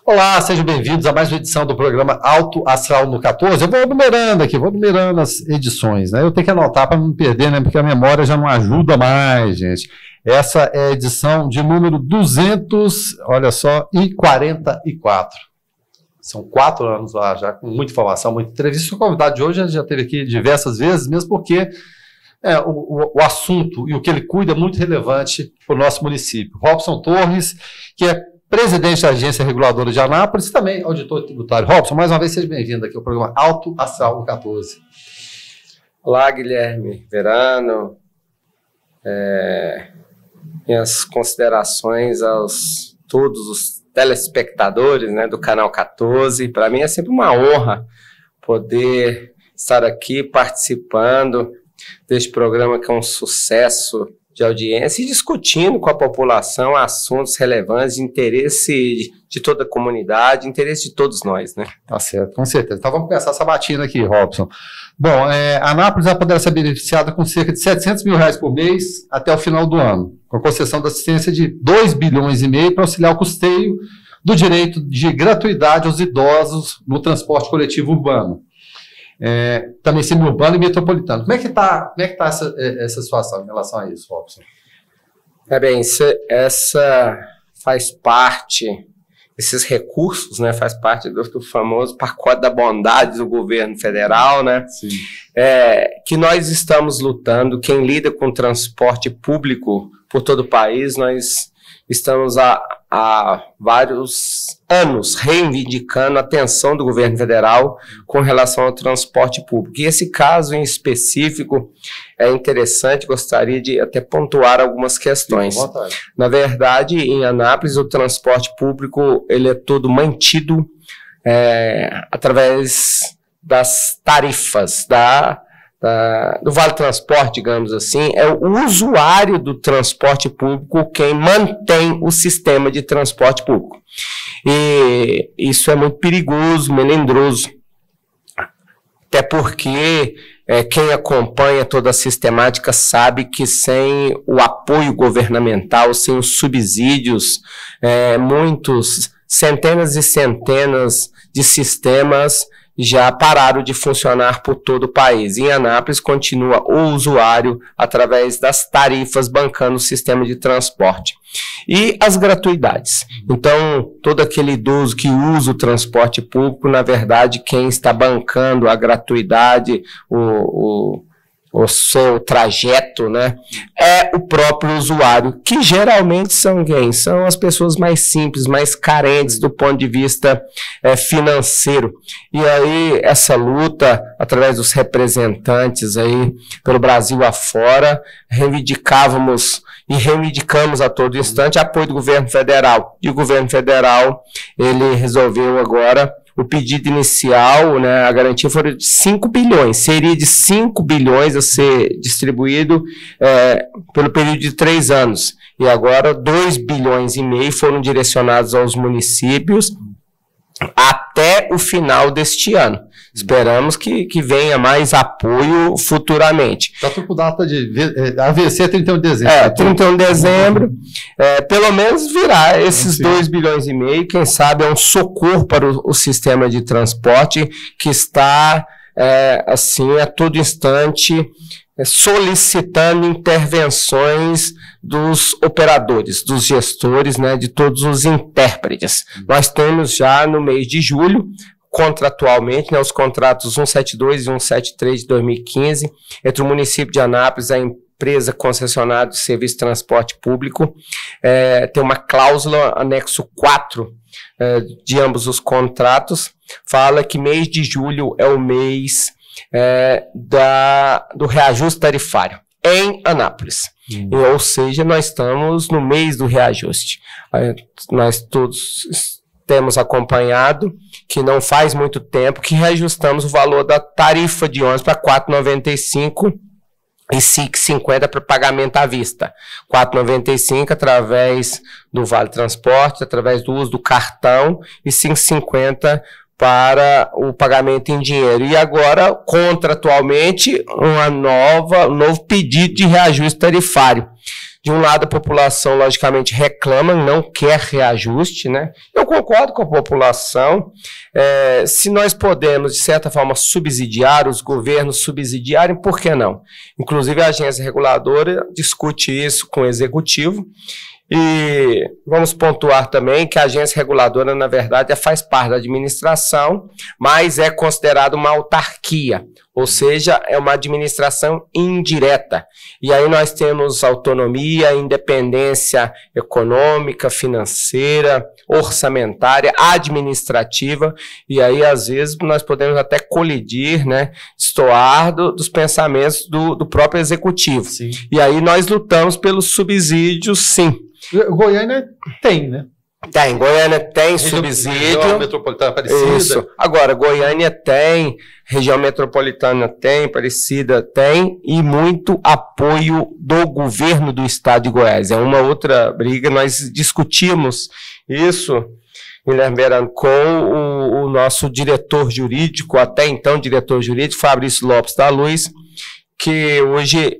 Olá, sejam bem-vindos a mais uma edição do programa Alto Astral no 14. Eu vou numerando as edições, né? Eu tenho que anotar para não me perder, né? Porque a memória já não ajuda mais, gente. Essa é a edição de número 200, olha só, e 44. São 4 anos lá, já com muita informação, muita entrevista. O convidado de hoje já esteve aqui diversas vezes, mesmo porque o assunto e o que ele cuida é muito relevante para o nosso município. Robson Torres, que é presidente da Agência Reguladora de Anápolis, também auditor tributário. Robson, mais uma vez, seja bem-vindo aqui ao programa Alto Astral no 14. Olá, Guilherme Verano. Minhas considerações aos todos os telespectadores, né, do Canal 14. Para mim é sempre uma honra poder estar aqui participando deste programa que é um sucesso de audiência e discutindo com a população assuntos relevantes de interesse de toda a comunidade, interesse de todos nós, né? Tá certo, com certeza. Então vamos começar essa batina aqui, Robson. Bom, a Anápolis poderá ser beneficiada com cerca de R$700 mil por mês até o final do ano, com a concessão da assistência de R$2,5 bilhões para auxiliar o custeio do direito de gratuidade aos idosos no transporte coletivo urbano. Também semi-urbano e metropolitano. Como é que tá essa situação em relação a isso, Robson? Bem, essa faz parte, esses recursos, né, faz parte do famoso pacote da bondade do governo federal, né? Sim. Que nós estamos lutando, quem lida com transporte público por todo o país, nós estamos há vários anos reivindicando a atenção do governo federal com relação ao transporte público. E esse caso em específico é interessante, gostaria de até pontuar algumas questões. Na verdade, em Anápolis, o transporte público ele é todo mantido através das tarifas do Vale Transporte, digamos assim. É o usuário do transporte público quem mantém o sistema de transporte público. E isso é muito perigoso, melindroso, até porque quem acompanha toda a sistemática sabe que sem o apoio governamental, sem os subsídios, centenas e centenas de sistemas já pararam de funcionar por todo o país. Em Anápolis continua o usuário através das tarifas bancando o sistema de transporte. E as gratuidades. Então, todo aquele idoso que usa o transporte público, na verdade, quem está bancando a gratuidade, o seu trajeto, né, é o próprio usuário, que geralmente são quem? São as pessoas mais simples, mais carentes do ponto de vista financeiro. E aí, essa luta, através dos representantes aí pelo Brasil afora, reivindicamos a todo instante apoio do governo federal. E o governo federal, ele resolveu agora o pedido inicial, né, a garantia foi de 5 bilhões, seria de 5 bilhões a ser distribuído pelo período de 3 anos. E agora 2,5 bilhões foram direcionados aos municípios até o final deste ano. Esperamos que venha mais apoio futuramente. Já estou com data de AVC 31 de dezembro. 31 de dezembro. Pelo menos virá esses 2,5 bilhões. Quem sabe é um socorro para o sistema de transporte que está, assim, a todo instante solicitando intervenções dos operadores, dos gestores, né, de todos os intérpretes. Nós temos já no mês de julho, contratualmente, né, os contratos 172 e 173 de 2015, entre o município de Anápolis, a empresa concessionária de serviço de transporte público, tem uma cláusula, anexo 4, de ambos os contratos, fala que mês de julho é o mês do reajuste tarifário em Anápolis. Ou seja, nós estamos no mês do reajuste. Nós todos temos acompanhado que não faz muito tempo que reajustamos o valor da tarifa de ônibus para R$ 4,95 e R$ 5,50 para pagamento à vista. R$ 4,95 através do Vale Transporte, através do uso do cartão, e R$ 5,50 para o pagamento em dinheiro. E agora, contratualmente, um novo pedido de reajuste tarifário De um lado, a população, logicamente, reclama, não quer reajuste, né? Eu concordo com a população. Se nós podemos, de certa forma, subsidiar, os governos subsidiarem, por que não? Inclusive, a agência reguladora discute isso com o executivo. E vamos pontuar também que a agência reguladora, na verdade, faz parte da administração, mas é considerada uma autarquia, ou seja, é uma administração indireta. E aí nós temos autonomia, independência econômica, financeira, orçamentária, administrativa, e aí às vezes nós podemos até colidir, né, destoar dos pensamentos do próprio executivo. Sim. E aí nós lutamos pelos subsídios, sim. Goiânia tem, né? Tem, Goiânia tem subsídio. Região metropolitana Aparecida. Isso. Agora, Goiânia tem, região metropolitana tem, Aparecida tem, e muito apoio do governo do estado de Goiás. É uma outra briga, nós discutimos isso, Guilherme Verano, com o nosso diretor jurídico, até então diretor jurídico, Fabrício Lopes da Luz, que hoje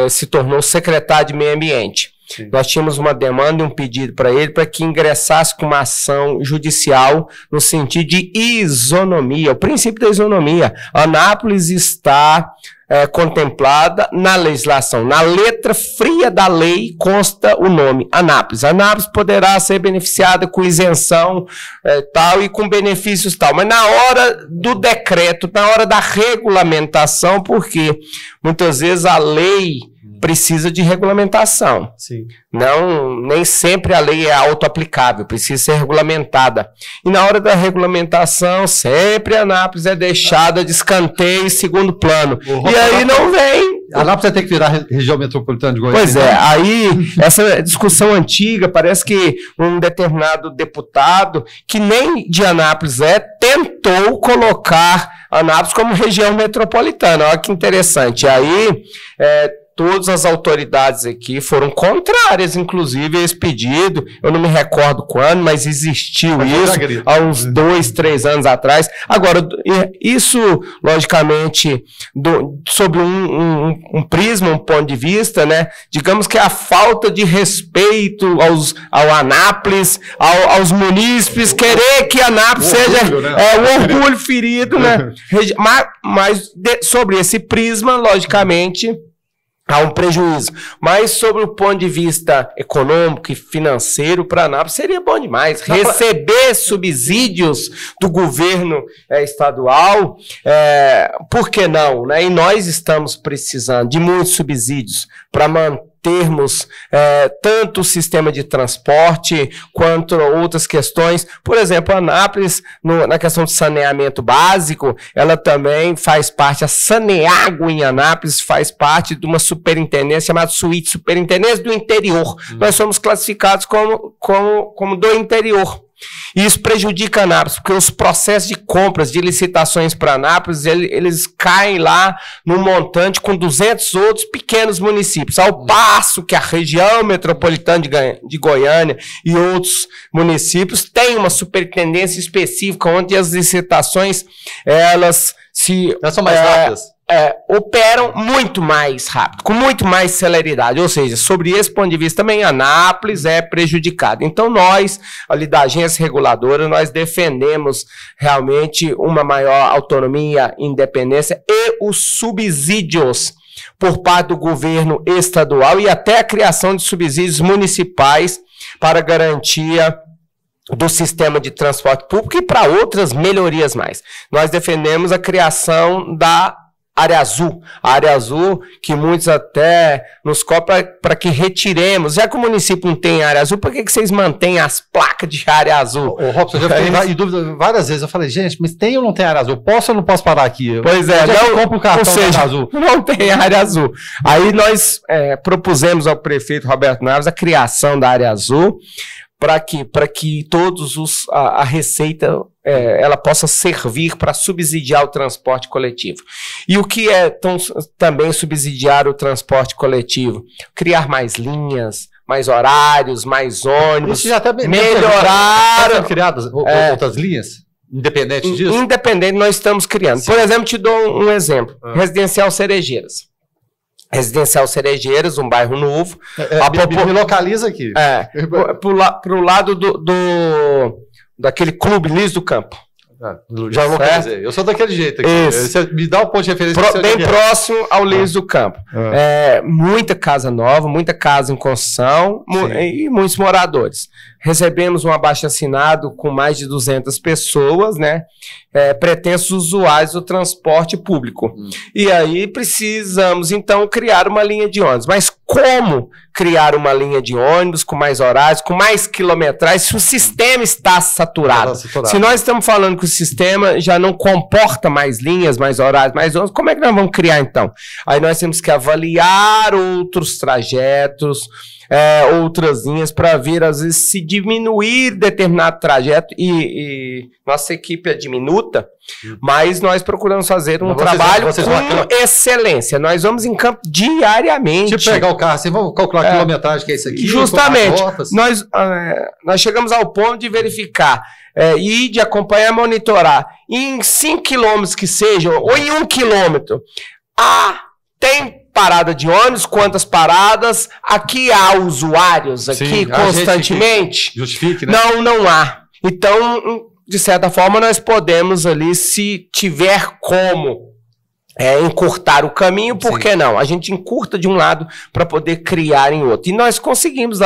se tornou secretário de Meio Ambiente. Sim. Nós tínhamos uma demanda e um pedido para ele para que ingressasse com uma ação judicial no sentido de isonomia, o princípio da isonomia. Anápolis está contemplada na legislação. Na letra fria da lei consta o nome Anápolis. Anápolis poderá ser beneficiada com isenção tal e com benefícios tal, mas na hora do decreto, na hora da regulamentação, porque muitas vezes a lei precisa de regulamentação. Sim. Não, nem sempre a lei é autoaplicável, precisa ser regulamentada. E na hora da regulamentação, sempre a Anápolis é deixada de escanteio em segundo plano. E aí não vem. A Anápolis vai ter que virar região metropolitana de Goiás. Pois é, aí essa discussão antiga, parece que um determinado deputado, que nem de Anápolis tentou colocar Anápolis como região metropolitana. Olha que interessante. Aí todas as autoridades aqui foram contrárias, inclusive, a esse pedido. Eu não me recordo quando, mas existiu isso há uns 2, 3 anos atrás. Agora, isso, logicamente, sob um prisma, um ponto de vista, né? Digamos que a falta de respeito ao Anápolis, aos munícipes, querer que Anápolis seja um orgulho ferido, né? Mas sobre esse prisma, logicamente, há um prejuízo, mas sobre o ponto de vista econômico e financeiro, para Anápolis seria bom demais. Receber subsídios do governo estadual, por que não? Né? E nós estamos precisando de muitos subsídios para mantermos tanto o sistema de transporte quanto outras questões. Por exemplo, a Anápolis, na questão de saneamento básico, ela também faz parte, a Saneago em Anápolis faz parte de uma superintendência chamada SUIT, Superintendência do Interior. Nós somos classificados como do interior. E isso prejudica Anápolis, porque os processos de compras, de licitações para Anápolis, eles caem lá num montante com 200 outros pequenos municípios, ao passo que a região metropolitana de Goiânia e outros municípios têm uma superintendência específica, onde as licitações, elas são mais rápidas. Operam muito mais rápido, com muito mais celeridade, ou seja, sobre esse ponto de vista também Anápolis é prejudicado. Então nós, ali da agência reguladora, nós defendemos realmente uma maior autonomia, independência e os subsídios por parte do governo estadual e até a criação de subsídios municipais para garantia do sistema de transporte público e para outras melhorias mais. Nós defendemos a criação da área azul. A área azul, que muitos até nos cobram para que retiremos. Já que o município não tem área azul, por que vocês mantêm as placas de área azul? Robson, eu já fiquei em dúvida várias vezes. Eu falei, gente, mas tem ou não tem área azul? Posso ou não posso parar aqui? Pois não compro um cartão da área azul. Não tem área azul. Aí nós propusemos ao prefeito Roberto Naves a criação da área azul, para que todos a receita ela possa servir para subsidiar o transporte coletivo. E o que também subsidiar o transporte coletivo? Criar mais linhas, mais horários, mais ônibus, isso já até melhorar... Estão criadas outras linhas? Independente disso? Independente, nós estamos criando. Sim. Por exemplo, te dou um exemplo. Residencial Cerejeiras. Residencial Cerejeiras, um bairro novo. Me localiza aqui. Pro lado daquele Clube Liz do Campo. Já localizei. Eu sou daquele jeito aqui. Você me dá um ponto de referência. Bem próximo ao Liz do Campo. Muita casa nova, muita casa em construção e muitos moradores. Recebemos um abaixo-assinado com mais de 200 pessoas, né? Pretensos usuários do transporte público. E aí precisamos, então, criar uma linha de ônibus. Mas como criar uma linha de ônibus com mais horários, com mais quilometragem, se o sistema está saturado? Se nós estamos falando que o sistema já não comporta mais linhas, mais horários, mais ônibus, como é que nós vamos criar, então? Aí nós temos que avaliar outros trajetos, outras linhas para ver, às vezes, se diminuir determinado trajeto e nossa equipe é diminuta, mas nós procuramos fazer um trabalho com excelência. Nós vamos em campo diariamente. Tipo pegar o carro assim, vamos calcular a quilometragem que é isso aqui. Justamente. Nós chegamos ao ponto de verificar e de acompanhar e monitorar em 5 quilômetros que sejam, ou em 1 quilômetro, tem parada de ônibus, quantas paradas, aqui há usuários, aqui constantemente. Justifique, né? Não há. Então, de certa forma, nós podemos ali, se tiver como encurtar o caminho, por que não? A gente encurta de um lado para poder criar em outro. E nós conseguimos,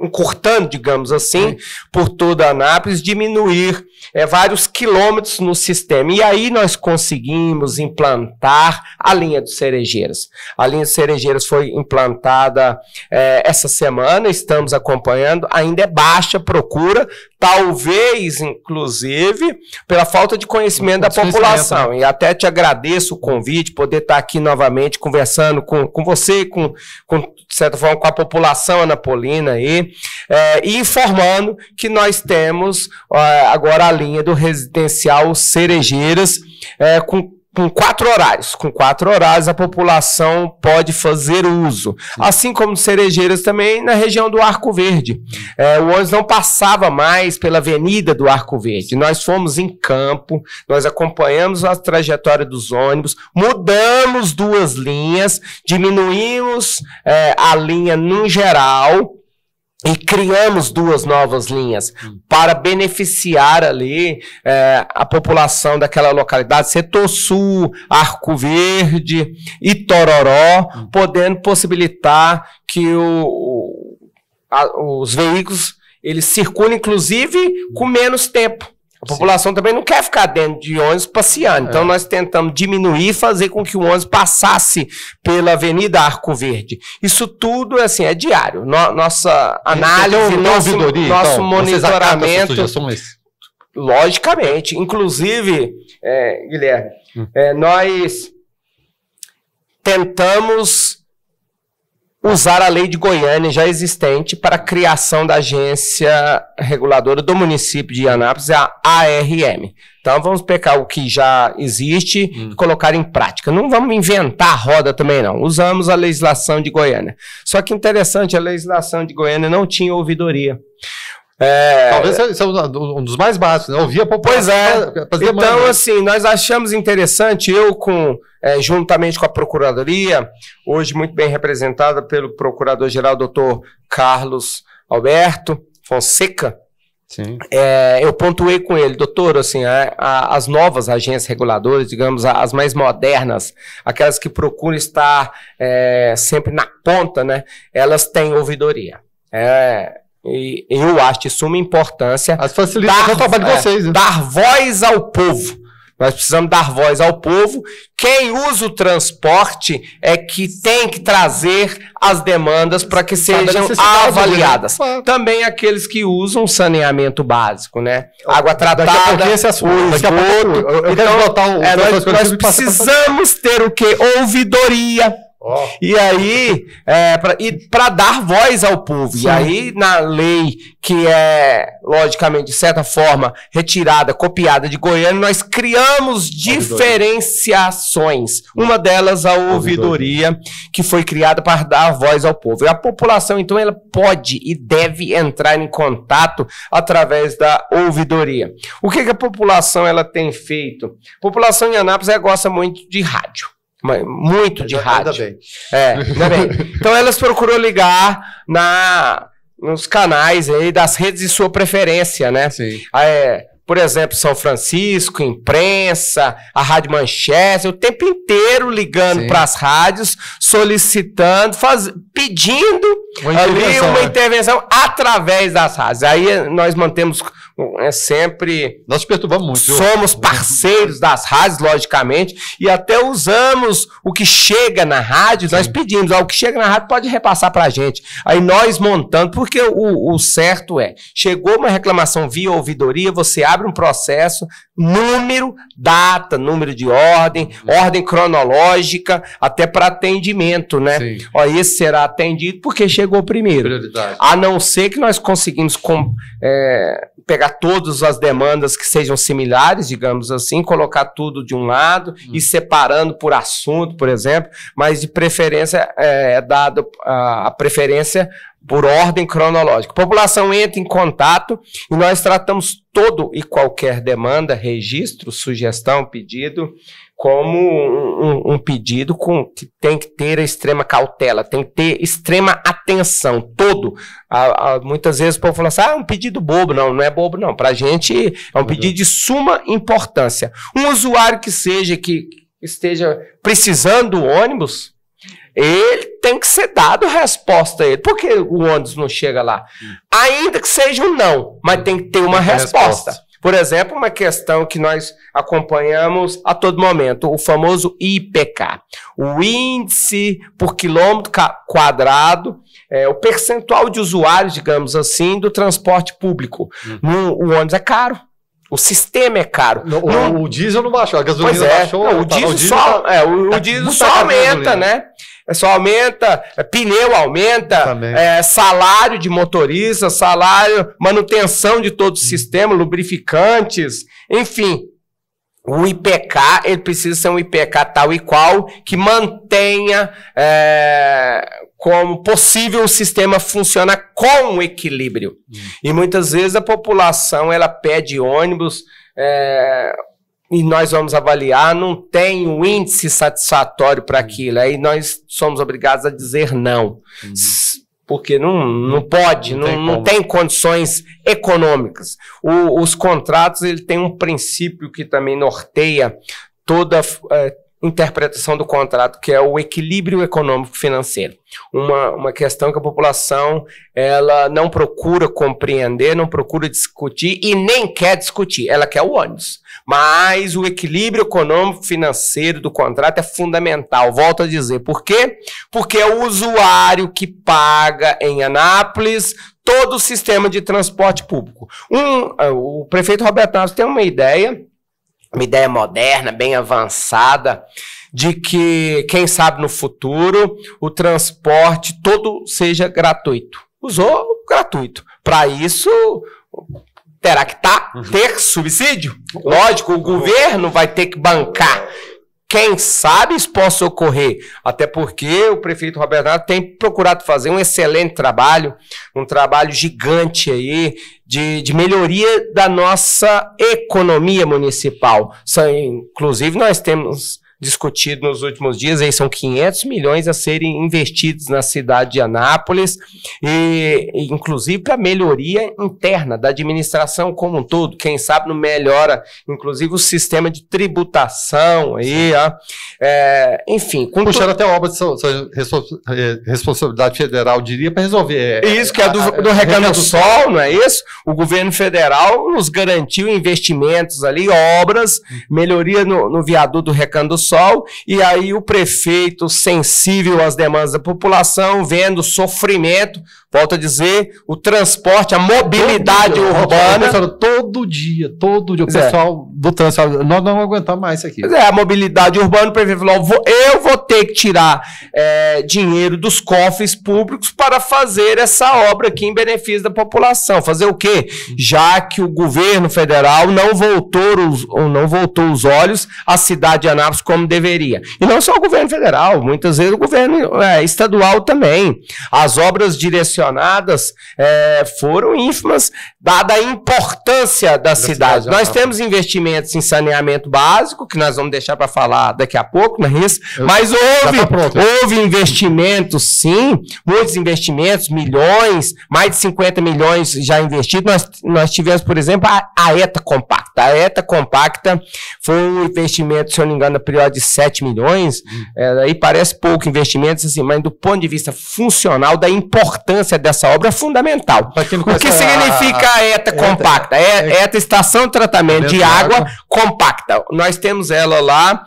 encurtando, digamos assim, por toda a Anápolis, diminuir vários quilômetros no sistema. E aí nós conseguimos implantar a linha dos Cerejeiras. A linha dos Cerejeiras foi implantada essa semana, estamos acompanhando, ainda é baixa a procura, talvez, inclusive, pela falta de conhecimento da população. E até te agradeço o convite, poder estar aqui novamente conversando com você, de certa forma, com a população anapolina aí, e informando que nós temos agora a linha do Residencial Cerejeiras com 4 horários. Com 4 horários a população pode fazer uso. Assim como Cerejeiras também na região do Arco Verde. O ônibus não passava mais pela avenida do Arco Verde. Nós fomos em campo, nós acompanhamos a trajetória dos ônibus, mudamos 2 linhas, diminuímos a linha no geral, e criamos 2 novas linhas para beneficiar ali a população daquela localidade, Setor Sul, Arco Verde e Tororó, podendo possibilitar que os veículos eles circulem, inclusive, com menos tempo. A população também não quer ficar dentro de ônibus passeando. Então, nós tentamos diminuir, fazer com que o ônibus passasse pela Avenida Arco Verde. Isso tudo, assim, é diário. Nossa análise, nosso monitoramento. Logicamente. Inclusive, Guilherme, nós tentamos usar a lei de Goiânia já existente para a criação da agência reguladora do município de Anápolis, a ARM. Então vamos pegar o que já existe e colocar em prática. Não vamos inventar a roda também não. Usamos a legislação de Goiânia. Só que interessante, a legislação de Goiânia não tinha ouvidoria. Talvez seja um dos mais básicos, né? Ouvir a população. Pois é. Então, assim, nós achamos interessante, juntamente com a Procuradoria, hoje muito bem representada pelo Procurador-Geral, doutor Carlos Alberto Fonseca. Sim. Eu pontuei com ele, doutor, assim, as novas agências reguladoras, digamos, as mais modernas, aquelas que procuram estar sempre na ponta, né? Elas têm ouvidoria. E eu acho de suma importância facilita o trabalho de vocês, né? Dar voz ao povo. Nós precisamos dar voz ao povo. Quem usa o transporte é que tem que trazer as demandas para que sejam avaliadas. Também aqueles que usam saneamento básico, né? Água tratada, nós precisamos ter o quê? Ouvidoria. E aí, para dar voz ao povo. Sim. E aí, na lei que logicamente, de certa forma, retirada, copiada de Goiânia, nós criamos diferenciações. Uma delas, a ouvidoria, que foi criada para dar voz ao povo. E a população, então, ela pode e deve entrar em contato através da ouvidoria. O que a população ela tem feito? A população em Anápolis gosta muito de rádio. muito de rádio. Ainda bem. Ainda bem. Então elas procuram ligar nos canais aí das redes de sua preferência, né? Sim. Por exemplo, São Francisco, imprensa, a Rádio Manchester, o tempo inteiro ligando para as rádios, solicitando, pedindo uma intervenção através das rádios. Aí nós mantemos sempre... Nós perturbamos muito. Somos parceiros das rádios, logicamente, e até usamos o que chega na rádio, nós pedimos, o que chega na rádio pode repassar para a gente. Aí nós montando, porque o certo chegou uma reclamação via ouvidoria, você abre um processo, número, data, número de ordem cronológica, até para atendimento, né? Esse será atendido porque chegou primeiro. Prioridade. A não ser que nós conseguimos pegar todas as demandas que sejam similares, digamos assim, colocar tudo de um lado e separando por assunto, por exemplo, mas de preferência é dado a preferência por ordem cronológica. A população entra em contato e nós tratamos todo e qualquer demanda, registro, sugestão, pedido, como um pedido que tem que ter a extrema cautela, tem que ter extrema atenção, todo. Muitas vezes o povo fala assim, é um pedido bobo. Não é bobo não, pra gente é um pedido de suma importância. Um usuário que esteja precisando do ônibus, ele tem que ser dado resposta a ele. Por que o ônibus não chega lá? Ainda que seja um não, mas tem que ter uma resposta. Por exemplo, uma questão que nós acompanhamos a todo momento, o famoso IPK, o índice por quilômetro quadrado, o percentual de usuários, digamos assim, do transporte público. O ônibus é caro. O sistema é caro. O diesel não baixou, a gasolina baixou. Não, o diesel só aumenta, né? Só aumenta, pneu aumenta, salário de motorista, manutenção de todo o sistema, lubrificantes, enfim. O IPK, ele precisa ser um IPK tal e qual que mantenha como possível o sistema funcionar com equilíbrio. E muitas vezes a população ela pede ônibus e nós vamos avaliar, não tem um índice satisfatório para aquilo. Aí nós somos obrigados a dizer não. Porque não pode, não tem condições econômicas. Os contratos ele tem um princípio que também norteia toda interpretação do contrato, que é o equilíbrio econômico-financeiro. Uma questão que a população ela não procura compreender, não procura discutir e nem quer discutir. Ela quer o ônibus. Mas o equilíbrio econômico-financeiro do contrato é fundamental. Volto a dizer. Por quê? Porque é o usuário que paga em Anápolis todo o sistema de transporte público. O prefeito Roberto Naves tem uma ideia moderna, bem avançada, de que, quem sabe no futuro, o transporte todo seja gratuito. Usou gratuito. Para isso, terá que ter subsídio. Lógico, o governo vai ter que bancar. Quem sabe isso possa ocorrer, até porque o prefeito Roberto Naves tem procurado fazer um excelente trabalho, um trabalho gigante aí de melhoria da nossa economia municipal. Inclusive nós temos discutido nos últimos dias, aí são 500 milhões a serem investidos na cidade de Anápolis, e inclusive para melhoria interna da administração como um todo, quem sabe não melhora, inclusive o sistema de tributação, aí, enfim. Puxando até a obra de sua responsabilidade federal, diria, para resolver. Isso, que é do Recanto do Sol, não é isso? O governo federal nos garantiu investimentos ali, obras, melhoria no viaduto do Recanto do Sol, e aí o prefeito, sensível às demandas da população, vendo o sofrimento, volto a dizer, o transporte, a mobilidade urbana. Todo dia, o pessoal do transporte, nós não aguentamos mais isso aqui. A mobilidade urbana, o prefeito falou, eu vou ter que tirar dinheiro dos cofres públicos para fazer essa obra aqui em benefício da população. Fazer o quê? Já que o governo federal não voltou os olhos à cidade de Anápolis como deveria. E não só o governo federal, muitas vezes o governo estadual também. As obras direcionadas mencionadas foram ínfimas, dada a importância da cidade. Nós temos investimentos em saneamento básico, que nós vamos deixar para falar daqui a pouco, não é isso? Mas houve investimentos, sim, muitos investimentos, milhões, mais de 50 milhões já investidos. Nós tivemos, por exemplo, a ETA Compacta. A ETA Compacta foi um investimento, se eu não me engano, na período de 7 milhões, aí parece pouco investimento, assim, mas do ponto de vista funcional, da importância dessa obra é fundamental. O que significa a ETA Compacta? ETA, Estação de Tratamento de Água Compacta. Nós temos ela lá,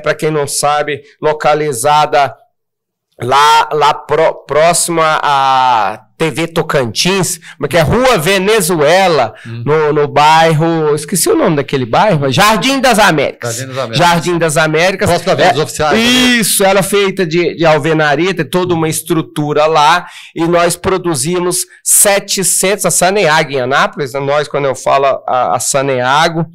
para quem não sabe, localizada lá próxima a TV Tocantins, que é Rua Venezuela, no bairro, esqueci o nome daquele bairro, Jardim das Américas. Jardim das Américas. Próximo da Venda dos Oficiais. Isso, ela é feita de alvenaria, tem toda uma estrutura lá, e nós produzimos 700, a Saneago em Anápolis, nós, quando eu falo a Saneago,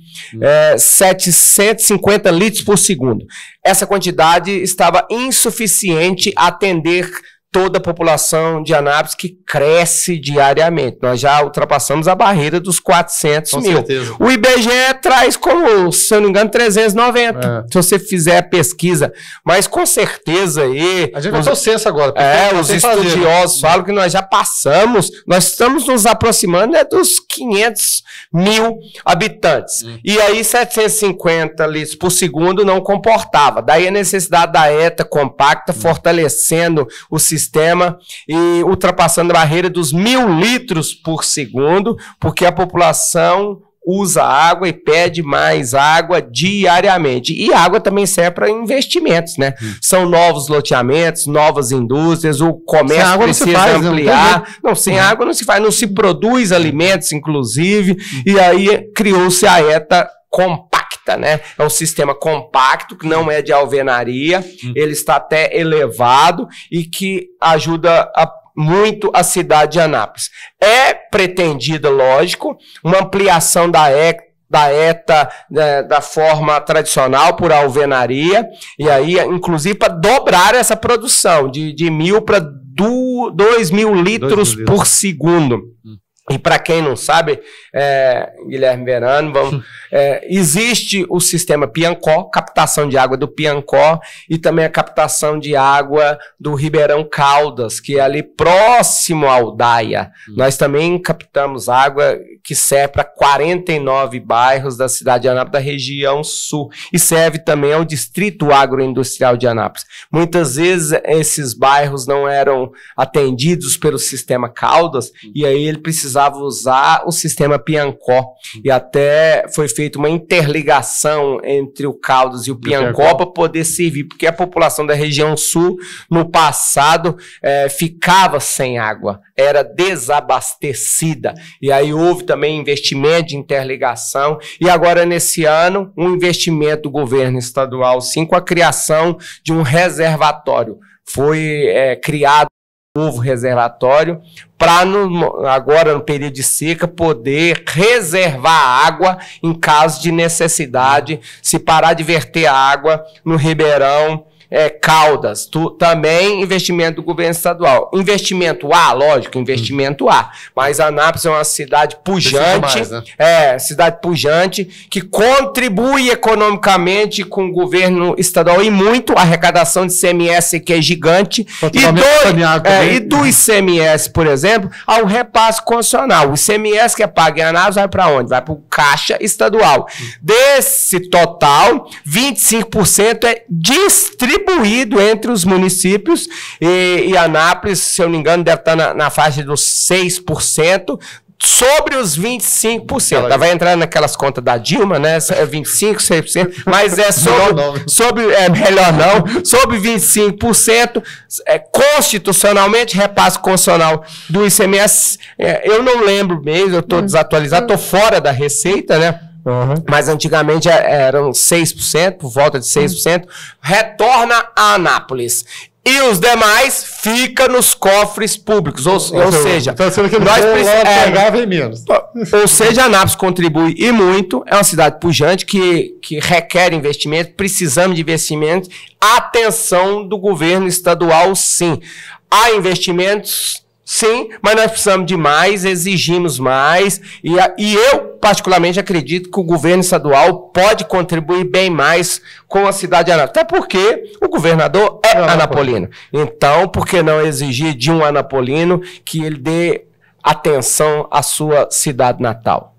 750 litros por segundo. Essa quantidade estava insuficiente a atender toda a população de Anápolis, que cresce diariamente. Nós já ultrapassamos a barreira dos 400 mil. Certeza. O IBGE traz como, se eu não me engano, 390, se você fizer a pesquisa. Mas com certeza aí... A gente vai ter o censo agora. Os estudiosos falam que nós já passamos, nós estamos nos aproximando dos 500 mil habitantes. E aí 750 litros por segundo não comportava. Daí a necessidade da ETA Compacta, fortalecendo o sistema e ultrapassando a barreira dos 1.000 litros por segundo, porque a população usa água e pede mais água diariamente. E água também serve para investimentos, né? São novos loteamentos, novas indústrias, o comércio precisa ampliar. Não, sem água não se faz, não se produz alimentos, inclusive, e aí criou-se a ETA Compacta, né? É um sistema compacto, que não é de alvenaria, ele está até elevado e que ajuda muito a cidade de Anápolis. É pretendida, lógico, uma ampliação da ETA da forma tradicional por alvenaria, e aí, inclusive, para dobrar essa produção de 1.000 para 2.000 litros por segundo. E para quem não sabe, Guilherme Verano, existe o sistema Piancó, captação de água do Piancó, e também a captação de água do Ribeirão Caldas, que é ali próximo ao Daia. Nós também captamos água que serve para 49 bairros da cidade de Anápolis, da região sul, e serve também ao distrito agroindustrial de Anápolis. Muitas vezes esses bairros não eram atendidos pelo sistema Caldas, e aí ele precisava usar o sistema Piancó, e até foi feita uma interligação entre o Caldas e o Piancó para poder servir, porque a população da região sul, no passado, ficava sem água, era desabastecida, e aí houve também investimento de interligação, e agora nesse ano, um investimento do governo estadual, sim, com a criação de um reservatório. Foi criado novo reservatório para agora no período de seca poder reservar água em caso de necessidade, se parar de verter água no Ribeirão Caldas. Também investimento do governo estadual. Investimento A, lógico, investimento A. Mas Anápolis é uma cidade pujante, mais, né? Cidade pujante, que contribui economicamente com o governo estadual e muito, a arrecadação de ICMS que é gigante. E do ICMS, por exemplo, há um repasse constitucional. O ICMS que é pago em Anápolis vai para onde? Vai para o Caixa Estadual. Desse total, 25% é distribuído entre os municípios, e Anápolis, se eu não me engano, deve estar na faixa dos 6%, sobre os 25%. Vai entrar naquelas contas da Dilma, né? 25%, 6%, mas melhor não, sobre 25%, constitucionalmente, repasse constitucional do ICMS, eu não lembro mesmo, eu estou desatualizado, estou fora da Receita, né? Mas antigamente eram 6%, por volta de 6%, retorna a Anápolis. E os demais fica nos cofres públicos. Ou seja, Anápolis contribui e muito. É uma cidade pujante que requer investimento. Precisamos de investimento. Atenção do governo estadual, sim. Há investimentos Sim, mas nós precisamos de mais, exigimos mais, e eu particularmente acredito que o governo estadual pode contribuir bem mais com a cidade de Anápolis, até porque o governador é anapolino. Então, por que não exigir de um anapolino que ele dê atenção à sua cidade natal?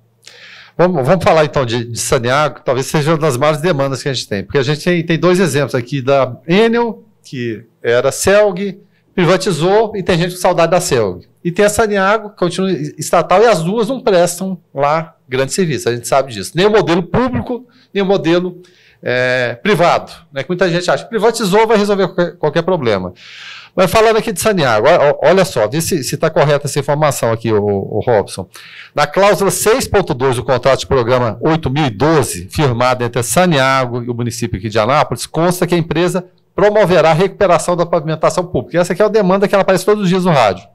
Vamos falar então de Saneago, talvez seja uma das maiores demandas que a gente tem, porque a gente tem dois exemplos aqui da Enel, que era Celg, privatizou e tem gente com saudade da Celg. E tem a Saneago, que continua estatal, e as duas não prestam lá grande serviço, a gente sabe disso. Nem o modelo público, nem o modelo privado. Né? Que muita gente acha que privatizou, vai resolver qualquer problema. Mas falando aqui de Saneago, olha só, vê se está correta essa informação aqui, o Robson. Na cláusula 6.2 do contrato de programa 8012, firmado entre a Saneago e o município aqui de Anápolis, consta que a empresa promoverá a recuperação da pavimentação pública. Essa aqui é a demanda que ela aparece todos os dias no rádio.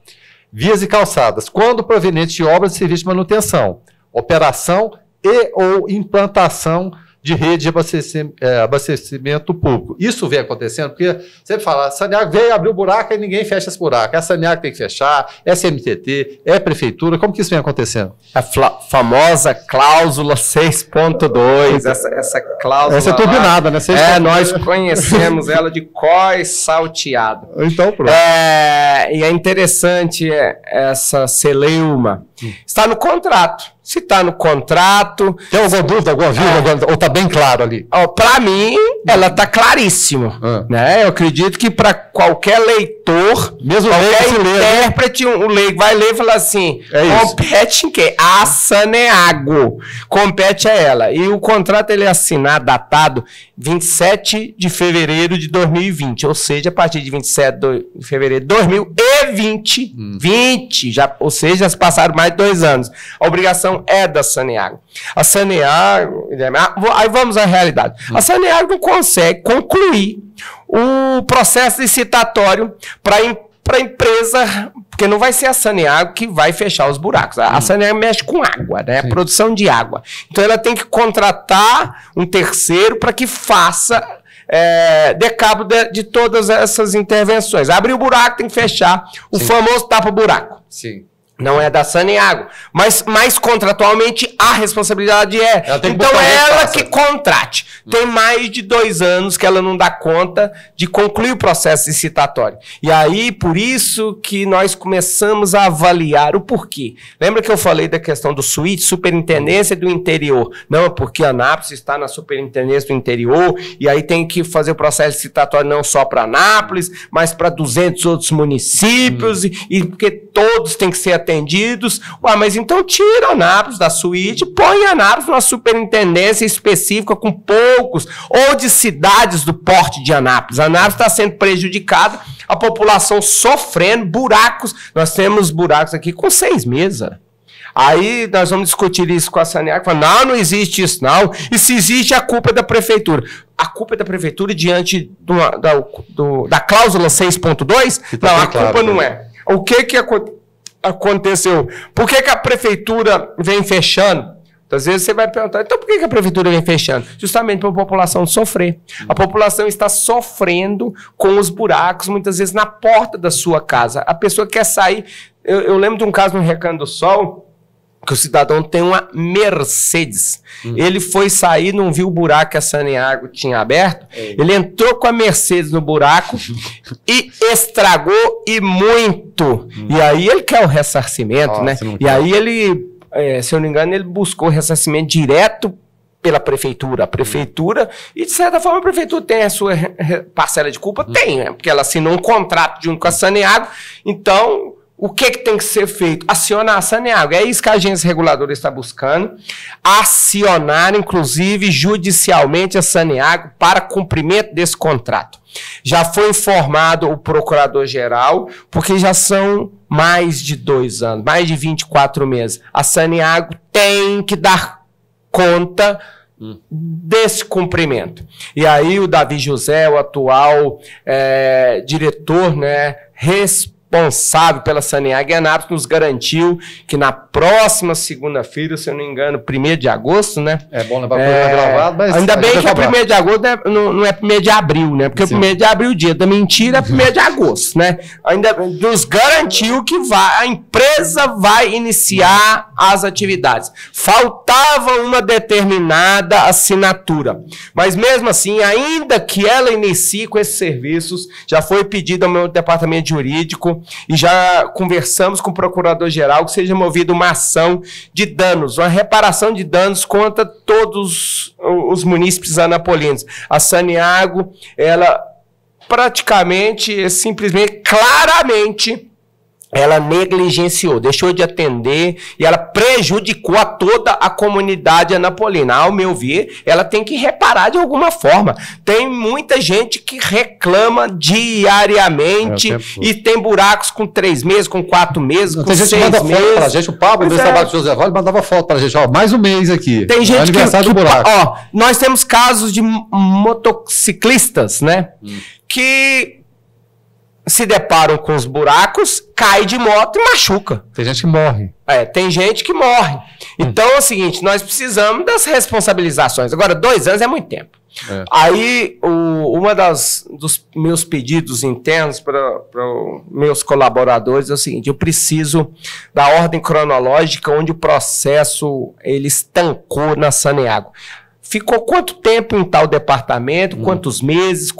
Vias e calçadas, quando provenientes de obras de serviço de manutenção, operação e ou implantação de rede de abastecimento público. Isso vem acontecendo porque sempre fala, Saneago veio abrir o buraco e ninguém fecha esse buraco. É a Saneago que tem que fechar, é CMTT, é prefeitura. Como que isso vem acontecendo? A famosa cláusula 6.2, essa cláusula... Essa é turbinada, né? Nós conhecemos ela de cós salteado. Então, pronto. E é interessante essa celeuma. Está no contrato. Se está no contrato... Tem alguma dúvida, alguma vírgula, ou está bem claro ali? Para mim, ela está claríssima. Né? Eu acredito que para qualquer leitor, mesmo qualquer intérprete, o leigo vai ler e falar assim, compete em quê? A Saneago. Compete a ela. E o contrato ele é assinado, datado 27 de fevereiro de 2020. Ou seja, a partir de 27 de fevereiro de 2020, ou seja, já passaram mais de 2 anos. A obrigação é da Saneago. A Saneago... Aí vamos à realidade. A Saneago não consegue concluir o processo licitatório para a empresa, porque não vai ser a Saneago que vai fechar os buracos. A Saneago mexe com água, né? Produção de água. Então ela tem que contratar um terceiro para que faça dê cabo de todas essas intervenções. Abrir o buraco, tem que fechar. O famoso tapa-buraco. Sim. Não é da Saneago, mas contratualmente a responsabilidade é. Então é ela que contrate. Tem mais de 2 anos que ela não dá conta de concluir o processo licitatório. E aí, por isso que nós começamos a avaliar o porquê. Lembra que eu falei da questão do SWIT, Superintendência do Interior? Não, é porque a Anápolis está na Superintendência do Interior e aí tem que fazer o processo licitatório não só para Anápolis, mas para 200 outros municípios e porque todos têm que ser atendidos. Mas então tira Anápolis da suíte, põe Anápolis numa superintendência específica com poucos, ou de cidades do porte de Anápolis. Anápolis está sendo prejudicada, a população sofrendo, buracos. Nós temos buracos aqui com 6 meses. Aí nós vamos discutir isso com a Saneago, não existe isso não, e se existe a culpa é da prefeitura. A culpa é da prefeitura diante da cláusula 6.2? Não, a culpa não é. O que aconteceu? Por que a prefeitura vem fechando? Às vezes você vai perguntar, então por que a prefeitura vem fechando? Justamente para a população sofrer. A população está sofrendo com os buracos, muitas vezes na porta da sua casa. A pessoa quer sair. Eu lembro de um caso no Recanto do Sol, que o cidadão tem uma Mercedes. Ele foi sair, não viu o buraco que a Saneago tinha aberto. Ele entrou com a Mercedes no buraco e estragou e muito. E aí ele quer o ressarcimento, né? E aí ele, se eu não me engano, ele buscou ressarcimento direto pela prefeitura. A prefeitura, e de certa forma a prefeitura tem a sua parcela de culpa? Tem, né? Porque ela assinou um contrato junto com a Saneago. Então... o que tem que ser feito? Acionar a Saneago. É isso que a agência reguladora está buscando. Acionar, inclusive, judicialmente a Saneago para cumprimento desse contrato. Já foi informado o procurador-geral, porque já são mais de 2 anos, mais de 24 meses. A Saneago tem que dar conta desse cumprimento. E aí o Davi José, o atual diretor, né, responsável pela Saneago em Anápolis nos garantiu que na próxima segunda-feira, se eu não me engano, 1º de agosto, né? É bom levar o programa gravado, mas... Ainda bem que é 1º de agosto, né? Não é 1º de abril, né? Porque 1º de abril, o dia da mentira, é 1º de agosto, né? Ainda nos garantiu que a empresa vai iniciar as atividades. Faltava uma determinada assinatura. Mas mesmo assim, ainda que ela inicie com esses serviços, já foi pedido ao meu departamento jurídico e já conversamos com o procurador-geral que seja movida uma ação de danos, uma reparação de danos contra todos os munícipes anapolinos. A Saneago, ela praticamente, simplesmente, claramente, ela negligenciou, deixou de atender e ela prejudicou a toda a comunidade anapolina. Ao meu ver, ela tem que reparar de alguma forma. Tem muita gente que reclama diariamente e tem buracos com 3 meses, com 4 meses, com 6 meses. Tem gente que manda foto pra gente, o Pablo, do trabalho do José Valde, mandava foto pra gente, ó, mais um mês aqui. Tem gente que buraco. Ó, nós temos casos de motociclistas, né, que se deparam com os buracos, cai de moto e machuca. Tem gente que morre. Tem gente que morre. Então é o seguinte, nós precisamos das responsabilizações. Agora, 2 anos é muito tempo. Aí, dos meus pedidos internos para meus colaboradores é o seguinte, eu preciso da ordem cronológica onde o processo ele estancou na Saneago. Ficou quanto tempo em tal departamento, quantos meses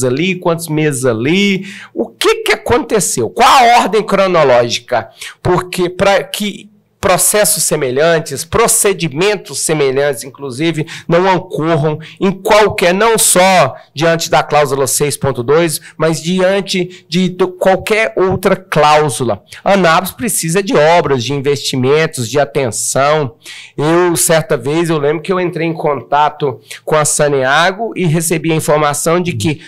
ali, quantos meses ali, o que aconteceu? Qual a ordem cronológica? Porque para que processos semelhantes, procedimentos semelhantes, inclusive, não ocorram em qualquer, não só diante da cláusula 6.2, mas diante de qualquer outra cláusula. Anápolis precisa de obras, de investimentos, de atenção. Certa vez, eu lembro que eu entrei em contato com a Saneago e recebi a informação de que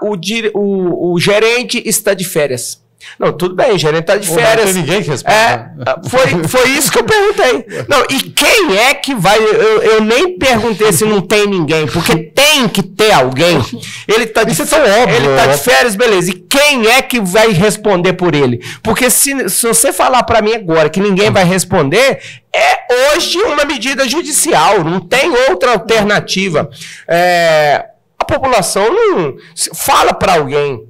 o gerente está de férias. Não, tudo bem, o gerente está de férias. Não tem ninguém que responde. Foi isso que eu perguntei. Não, e quem é que vai... Eu nem perguntei se não tem ninguém, porque tem que ter alguém. Ele está de férias, beleza. E quem é que vai responder por ele? Porque se você falar para mim agora que ninguém vai responder, é hoje uma medida judicial, não tem outra alternativa. A população não... Fala para alguém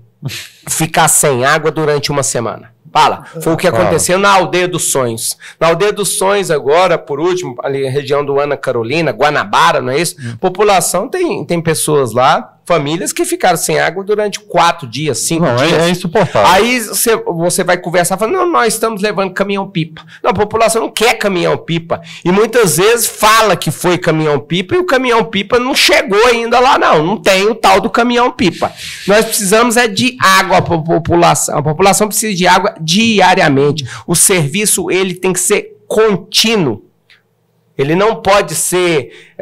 ficar sem água durante uma semana. Fala. Foi o que aconteceu na Aldeia dos Sonhos. Na Aldeia dos Sonhos agora, por último, ali na região do Ana Carolina, Guanabara, não é isso? População tem pessoas lá, famílias que ficaram sem água durante 4 dias, 5 dias. É insuportável. Aí você vai conversar, falando, não, nós estamos levando caminhão-pipa. Não, a população não quer caminhão-pipa. E muitas vezes fala que foi caminhão-pipa e o caminhão-pipa não chegou ainda lá, não tem o tal do caminhão-pipa. Nós precisamos de água para a população. A população precisa de água diariamente. O serviço, ele tem que ser contínuo. Ele não pode ser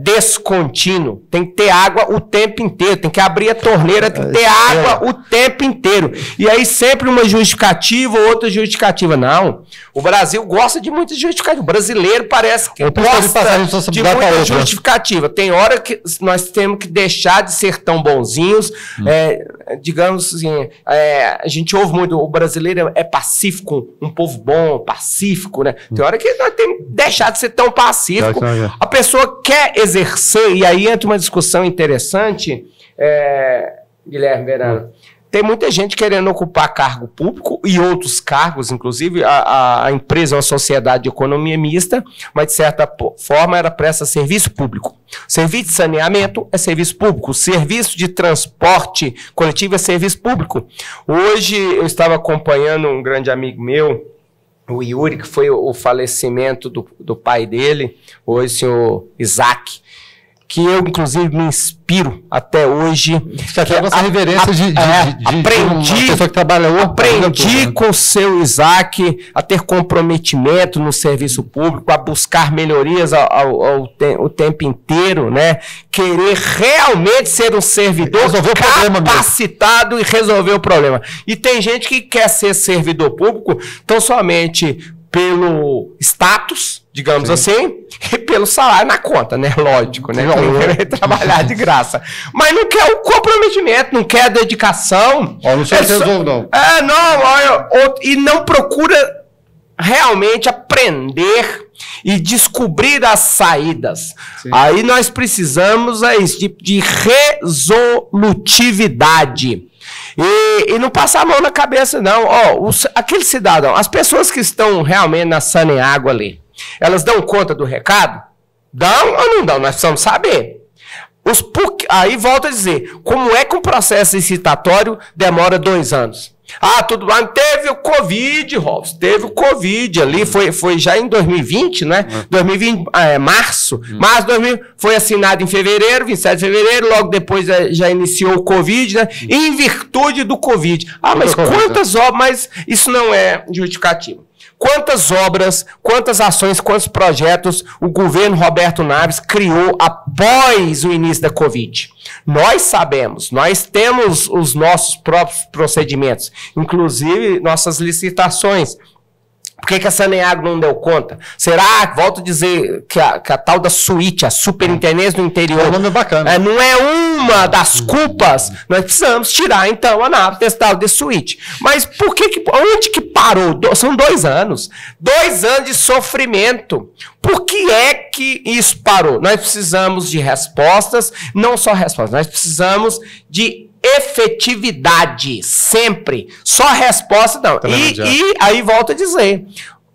descontínuo. Tem que ter água o tempo inteiro. Tem que abrir a torneira, tem que ter água o tempo inteiro. E aí sempre uma justificativa ou outra justificativa. Não. O Brasil gosta de muita justificativa. O brasileiro parece que gosta de muita justificativa. Tem hora que nós temos que deixar de ser tão bonzinhos. Digamos assim, a gente ouve muito, o brasileiro é pacífico, um povo bom, pacífico, né? Tem hora que nós temos que deixar de ser tão pacífico. A pessoa quer exercer, e aí entra uma discussão interessante, Guilherme Verano. Tem muita gente querendo ocupar cargo público e outros cargos, inclusive a empresa é uma sociedade de economia mista, mas de certa forma ela presta serviço público. Serviço de saneamento é serviço público, serviço de transporte coletivo é serviço público. Hoje eu estava acompanhando um grande amigo meu, o Yuri, que foi o falecimento do pai dele, hoje o senhor Isaac, que eu, inclusive, me inspiro até hoje. Isso aqui é a nossa reverência de uma pessoa que trabalhou. Aprendi com o seu Isaac a ter comprometimento no serviço público, a buscar melhorias o tempo inteiro, né? Querer realmente ser um servidor capacitado e resolver o problema. E tem gente que quer ser servidor público tão somente pelo status, digamos assim, e pelo salário na conta, né? Lógico, né? Não quer trabalhar de graça. Mas não quer o comprometimento, não quer a dedicação. Não sei se resolve, não. E não procura realmente aprender e descobrir as saídas. Sim. Aí nós precisamos de resolutividade. E não passar a mão na cabeça, não. Aquele cidadão, as pessoas que estão realmente na Saneago ali, elas dão conta do recado? Dão ou não dão? Nós precisamos saber. Aí volta a dizer, como é que um processo licitatório demora 2 anos? Tudo bem, teve o Covid, Robson, teve o Covid ali, foi já em 2020, né? 2020, março, mas 2000, foi assinado em fevereiro, 27 de fevereiro, logo depois já iniciou o Covid, né? Em virtude do Covid. Mas quantas obras, mas isso não é justificativo. Quantas obras, quantas ações, quantos projetos o governo Roberto Naves criou após o início da Covid? Nós sabemos, nós temos os nossos próprios procedimentos, inclusive nossas licitações. Por que a Saneago não deu conta? Será, volto a dizer, que a tal da suíte, a superintendência do interior, o nome é bacana. Não é uma das culpas? Nós precisamos tirar, então, a Anápolis desse tal de suíte. Mas por onde que parou? São 2 anos. 2 anos de sofrimento. Por que é que isso parou? Nós precisamos de respostas, não só respostas, nós precisamos de efetividade, sempre. Só resposta não. E aí volto a dizer,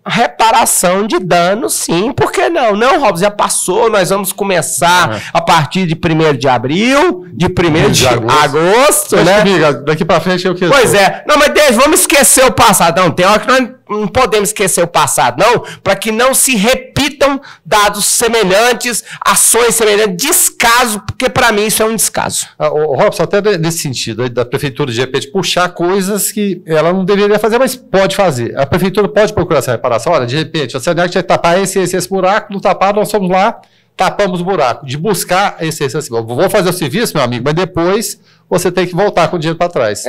reparação de danos, sim, por que não? Não, Robson, já passou, nós vamos começar a partir de 1º de abril, de 1º de agosto, né? Amiga, daqui pra frente eu quero. Pois é, não, mas vamos esquecer o passado. Não, tem hora que nós não podemos esquecer o passado, não, para que não se repitam dados semelhantes, ações semelhantes, descaso, porque para mim isso é um descaso. Robson, até nesse sentido, da prefeitura de repente puxar coisas que ela não deveria fazer, mas pode fazer. A prefeitura pode procurar essa reparação. Olha, de repente, a Saneago tinha que tapar esse buraco, não tapar, nós fomos lá, tapamos o buraco. De buscar esse vou fazer o serviço, meu amigo, mas depois você tem que voltar com o dinheiro para trás.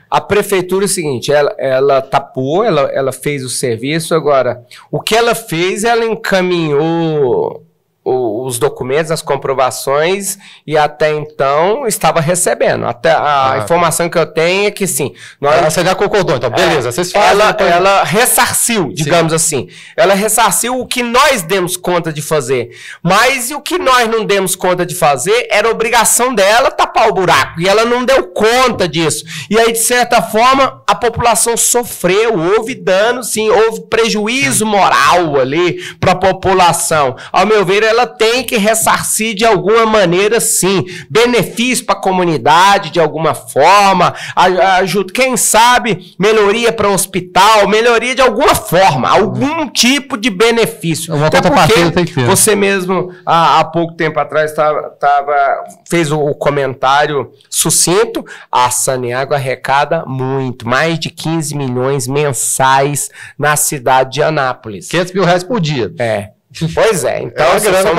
A prefeitura é o seguinte, ela tapou, ela fez o serviço, agora, o que ela fez, ela encaminhou os documentos, as comprovações, e até então estava recebendo. Até a informação que eu tenho é que sim. A Saneago concordou, então beleza, vocês fazem. Ela ressarciu, digamos assim. Ela ressarciu o que nós demos conta de fazer. Mas o que nós não demos conta de fazer era obrigação dela tapar o buraco. E ela não deu conta disso. E aí, de certa forma, a população sofreu, houve dano, sim, houve prejuízo moral ali para a população. Ao meu ver, ela tem que ressarcir de alguma maneira, sim. Benefício para a comunidade, de alguma forma. Ajuda, quem sabe, melhoria para o hospital, melhoria de alguma forma. Algum tipo de benefício. Até porque tem que ter. Você mesmo, há pouco tempo atrás, fez o comentário sucinto. A Saneago arrecada muito. Mais de 15 milhões mensais na cidade de Anápolis. 500 mil reais por dia. Pois é, então são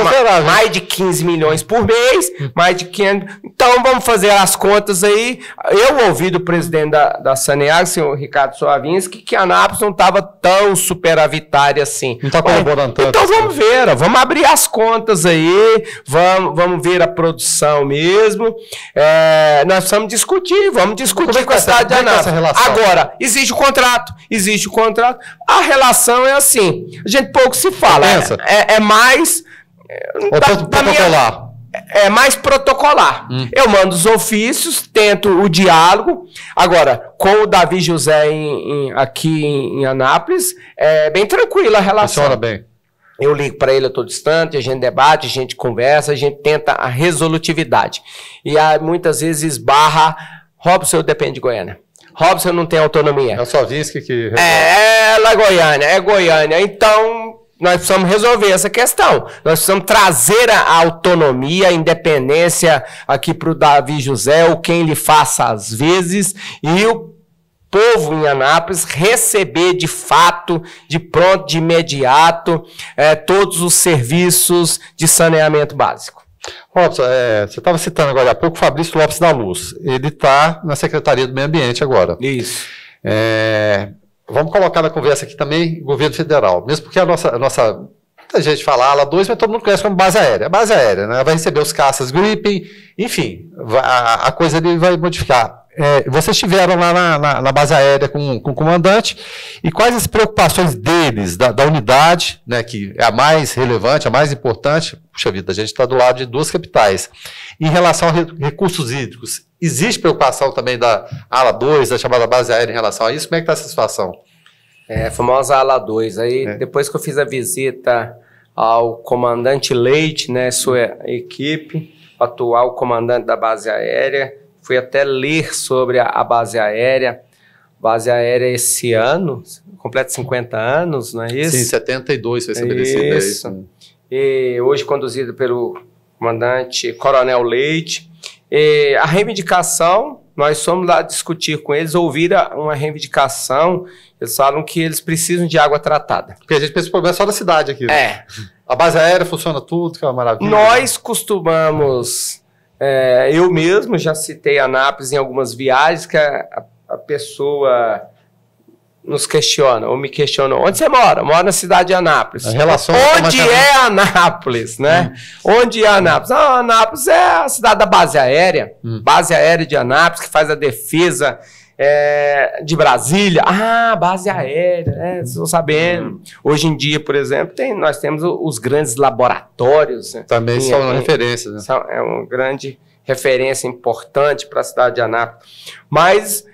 mais de 15 milhões por mês, mais de 500. Então vamos fazer as contas aí. Eu ouvi do presidente da Saneago, senhor Ricardo Soavinski, que a Anápolis não estava tão superavitária assim. Não está colaborando tanto. Então vamos ver, vamos abrir as contas aí, vamos ver a produção mesmo. Nós precisamos discutir, com a cidade de Anápolis. Agora, existe o contrato. A relação é assim, a gente pouco se fala. É mais protocolar. É mais protocolar. Eu mando os ofícios, tento o diálogo. Agora, com o Davi José aqui em Anápolis, é bem tranquila a relação. Funciona bem. Eu ligo para ele a todo instante, a gente debate, a gente conversa, a gente tenta a resolutividade. E muitas vezes esbarra, Robson, eu dependo de Goiânia. Robson não tem autonomia. É o Soavinski que resolve. Ela é Goiânia. Então, nós precisamos resolver essa questão. Nós precisamos trazer a autonomia, a independência aqui para o Davi José, ou quem lhe faça às vezes, e o povo em Anápolis receber de fato, de pronto, de imediato, todos os serviços de saneamento básico. Robson, você estava citando agora há pouco o Fabrício Lopes da Luz. Ele está na Secretaria do Meio Ambiente agora. Isso. vamos colocar na conversa aqui também o governo federal, mesmo porque a nossa muita gente fala ALA 2, mas todo mundo conhece como base aérea. É base aérea, né? Vai receber os caças Gripen, enfim, a coisa ali vai modificar. Vocês estiveram lá na base aérea com o comandante, e quais as preocupações deles, da unidade, né, que é a mais relevante, a mais importante? Puxa vida, a gente está do lado de 2 capitais. Em relação a recursos hídricos, existe preocupação também da ALA 2, da chamada base aérea, em relação a isso? Como é que está essa situação? A famosa ALA 2. Aí, depois que eu fiz a visita ao comandante Leite, né, sua equipe, atual comandante da base aérea, fui até ler sobre a base aérea. Base aérea esse ano, completa 50 anos, não é isso? Sim, 72 foi estabelecida. Isso. E hoje conduzido pelo comandante Coronel Leite. E a reivindicação, nós fomos lá discutir com eles, ouvir uma reivindicação, eles falam que eles precisam de água tratada. Porque a gente pensa que o problema é só da cidade aqui. Né? A base aérea funciona tudo, que é uma maravilha. Nós costumamos... eu mesmo já citei Anápolis em algumas viagens que a pessoa nos questiona, ou me questiona, onde você mora? Eu moro na cidade de Anápolis. Onde é Anápolis, né? Onde é Anápolis? Anápolis é a cidade da base aérea, base aérea de Anápolis, que faz a defesa de Brasília. Base aérea, estou sabendo. Hoje em dia, por exemplo, nós temos os grandes laboratórios. Também são referências. Né? É uma grande referência importante para a cidade de Anápolis. Mas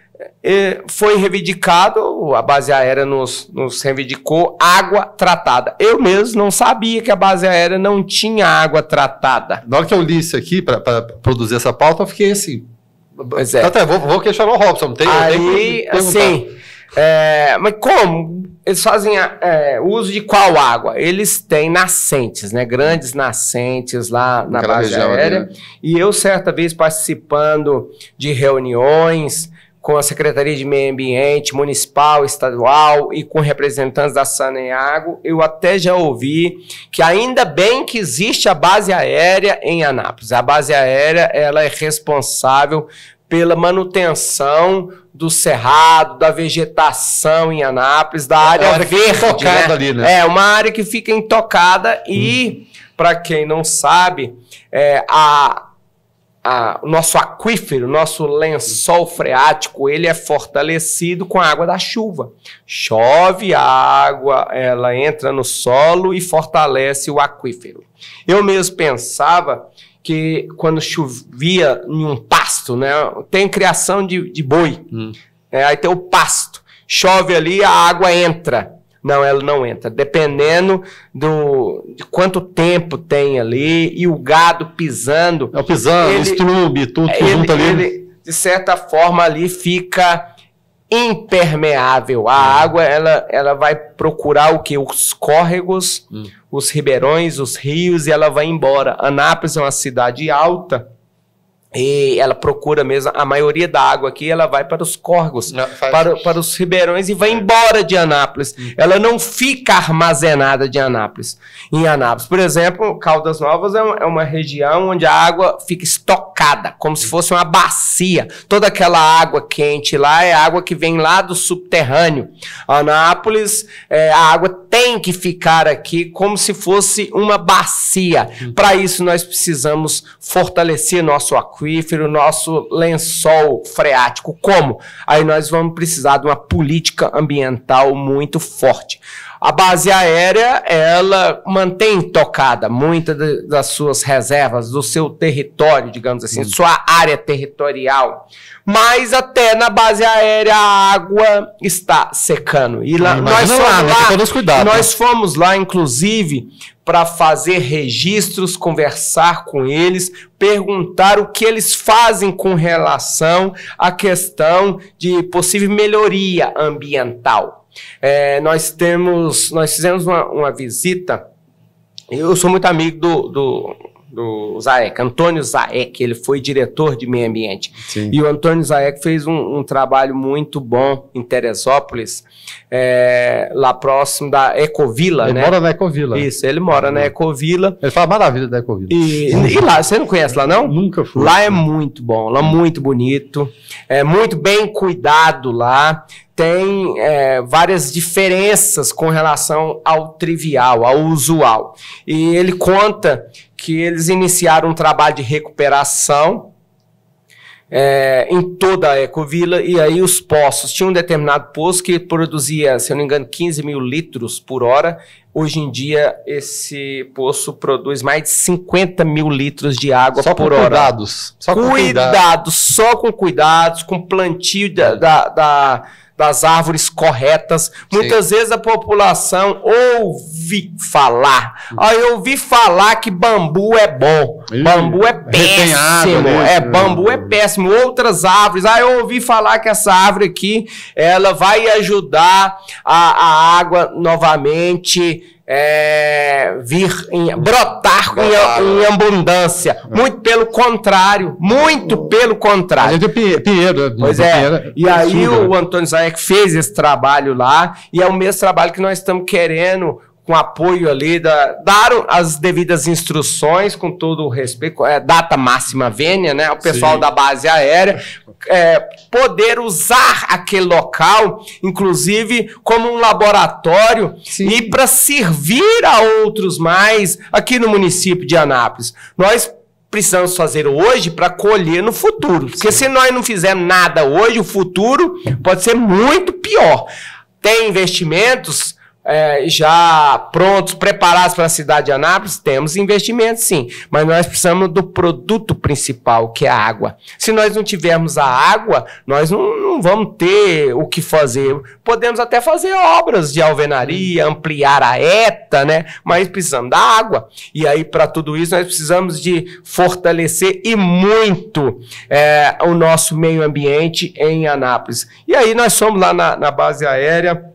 foi reivindicado, a base aérea nos reivindicou água tratada. Eu mesmo não sabia que a base aérea não tinha água tratada. Na hora que eu li isso aqui, para produzir essa pauta, eu fiquei assim... Pois é. Vou questionar o Robson. Aí, assim, mas como? Eles fazem uso de qual água? Eles têm nascentes, né? Grandes nascentes lá na base aérea. Ali, né? E eu, certa vez, participando de reuniões com a Secretaria de Meio Ambiente Municipal, Estadual e com representantes da Saneago, eu até já ouvi que ainda bem que existe a base aérea em Anápolis. A base aérea, ela é responsável pela manutenção do cerrado, da vegetação em Anápolis, da área verde, intocada, né? Ali, né? É uma área que fica intocada e, para quem não sabe, o nosso aquífero, nosso lençol freático, ele é fortalecido com a água da chuva. Chove, a água ela entra no solo e fortalece o aquífero. Eu mesmo pensava que quando chovia em um pasto, né, tem criação de boi, aí tem o pasto, chove ali, a água entra. Não, ela não entra. Dependendo de quanto tempo tem ali e o gado pisando. Estrume, tudo junto ali. Ele, de certa forma, ali fica impermeável. A água, ela vai procurar o quê? Os córregos, os ribeirões, os rios, e ela vai embora. Anápolis é uma cidade alta. E ela procura mesmo, a maioria da água aqui, ela vai para os córregos, para os ribeirões e vai embora de Anápolis. Ela não fica armazenada em Anápolis. Por exemplo, Caldas Novas é uma região onde a água fica estocada, como se fosse uma bacia. Toda aquela água quente lá é água que vem lá do subterrâneo. Anápolis, a água tem que ficar aqui como se fosse uma bacia. Para isso, nós precisamos fortalecer nosso aquífero, nosso lençol freático. Como? Aí nós vamos precisar de uma política ambiental muito forte. A base aérea, ela mantém tocada muitas das suas reservas, do seu território, digamos assim, sua área territorial. Mas até na base aérea a água está secando. E lá, nós fomos lá, inclusive, para fazer registros, conversar com eles, perguntar o que eles fazem com relação à questão de possível melhoria ambiental. Nós fizemos uma visita. Eu sou muito amigo do Zaek, Antônio Zaek, ele foi diretor de meio ambiente. Sim. E o Antônio Zaek fez um trabalho muito bom em Teresópolis, lá próximo da Ecovila, Ele né? mora na Ecovila. Isso, ele mora na Ecovila. Ele fala maravilha da Ecovila. E lá, você não conhece lá, não? Nunca fui. Lá é muito bom, lá é muito bonito, é muito bem cuidado lá. Tem várias diferenças com relação ao trivial, ao usual. E ele conta que eles iniciaram um trabalho de recuperação em toda a Ecovila, e aí os poços, tinha um determinado poço que produzia, se eu não me engano, 15 mil litros por hora. Hoje em dia, esse poço produz mais de 50 mil litros de água por hora. Cuidados. Só com cuidados. Só com cuidados, com plantio das árvores corretas. Sim. Muitas vezes a população ouve falar. Eu ouvi falar que bambu é bom. Bambu é péssimo. Água, né? Bambu é péssimo. Outras árvores. Eu ouvi falar que essa árvore aqui, ela vai ajudar a água novamente brotar em abundância. Muito pelo contrário. Muito pelo contrário. A gente é Pinheiro. Pois é. E aí o Antônio Zaek fez esse trabalho lá, e é o mesmo trabalho que nós estamos querendo, com apoio ali, dar as devidas instruções, com todo o respeito, data máxima vênia, né? O pessoal Sim. da base aérea, poder usar aquele local, inclusive, como um laboratório, Sim. e para servir a outros mais aqui no município de Anápolis. Nós precisamos fazer hoje para colher no futuro, porque Sim. se nós não fizermos nada hoje, o futuro pode ser muito pior. Tem investimentos já prontos, preparados para a cidade de Anápolis? Temos investimentos, sim, mas nós precisamos do produto principal, que é a água. Se nós não tivermos a água, nós não vamos ter o que fazer. Podemos até fazer obras de alvenaria, ampliar a ETA, né? Mas precisamos da água. E aí, para tudo isso, nós precisamos de fortalecer e muito o nosso meio ambiente em Anápolis. E aí, nós somos lá na base aérea,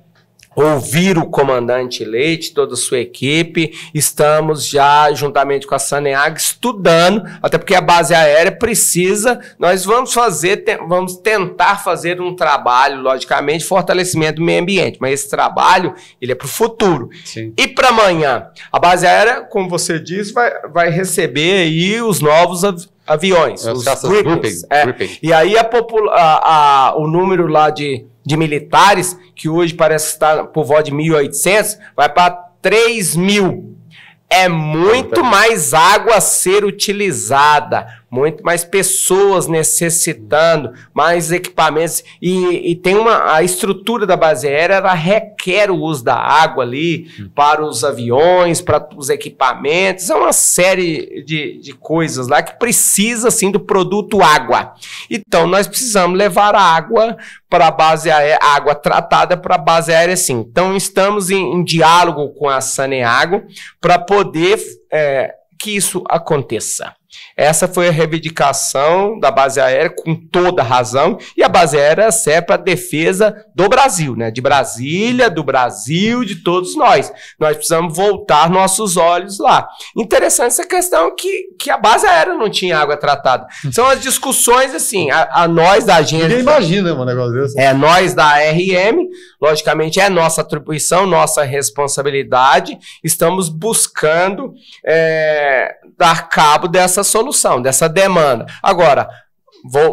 ouvir o comandante Leite, toda a sua equipe. Estamos já, juntamente com a Saneag, estudando, até porque a base aérea precisa, nós vamos tentar fazer um trabalho, logicamente, de fortalecimento do meio ambiente, mas esse trabalho, ele é para o futuro. Sim. E para amanhã? A base aérea, como você disse, vai receber aí os novos aviões, os Gripen. E aí o número lá de militares, que hoje parece estar por volta de 1.800, vai para 3.000. É muito mais água a ser utilizada, muito mais pessoas necessitando, mais equipamentos. E tem a estrutura da base aérea, ela requer o uso da água ali para os aviões, para os equipamentos. É uma série de coisas lá que precisa, assim, do produto água. Então, nós precisamos levar a água para a base aérea, água tratada para a base aérea, sim. Então, estamos em diálogo com a Saneago para poder que isso aconteça. Essa foi a reivindicação da base aérea, com toda razão, e a base aérea serve para a defesa do Brasil, né? De Brasília, do Brasil, de todos nós. Nós precisamos voltar nossos olhos lá. Interessante essa questão que a base aérea não tinha água tratada. São as discussões, assim, a nós da agência... Ninguém imagina um negócio desse. Nós da RM, logicamente é nossa atribuição, nossa responsabilidade, estamos buscando dar cabo dessa solução, dessa demanda. Agora,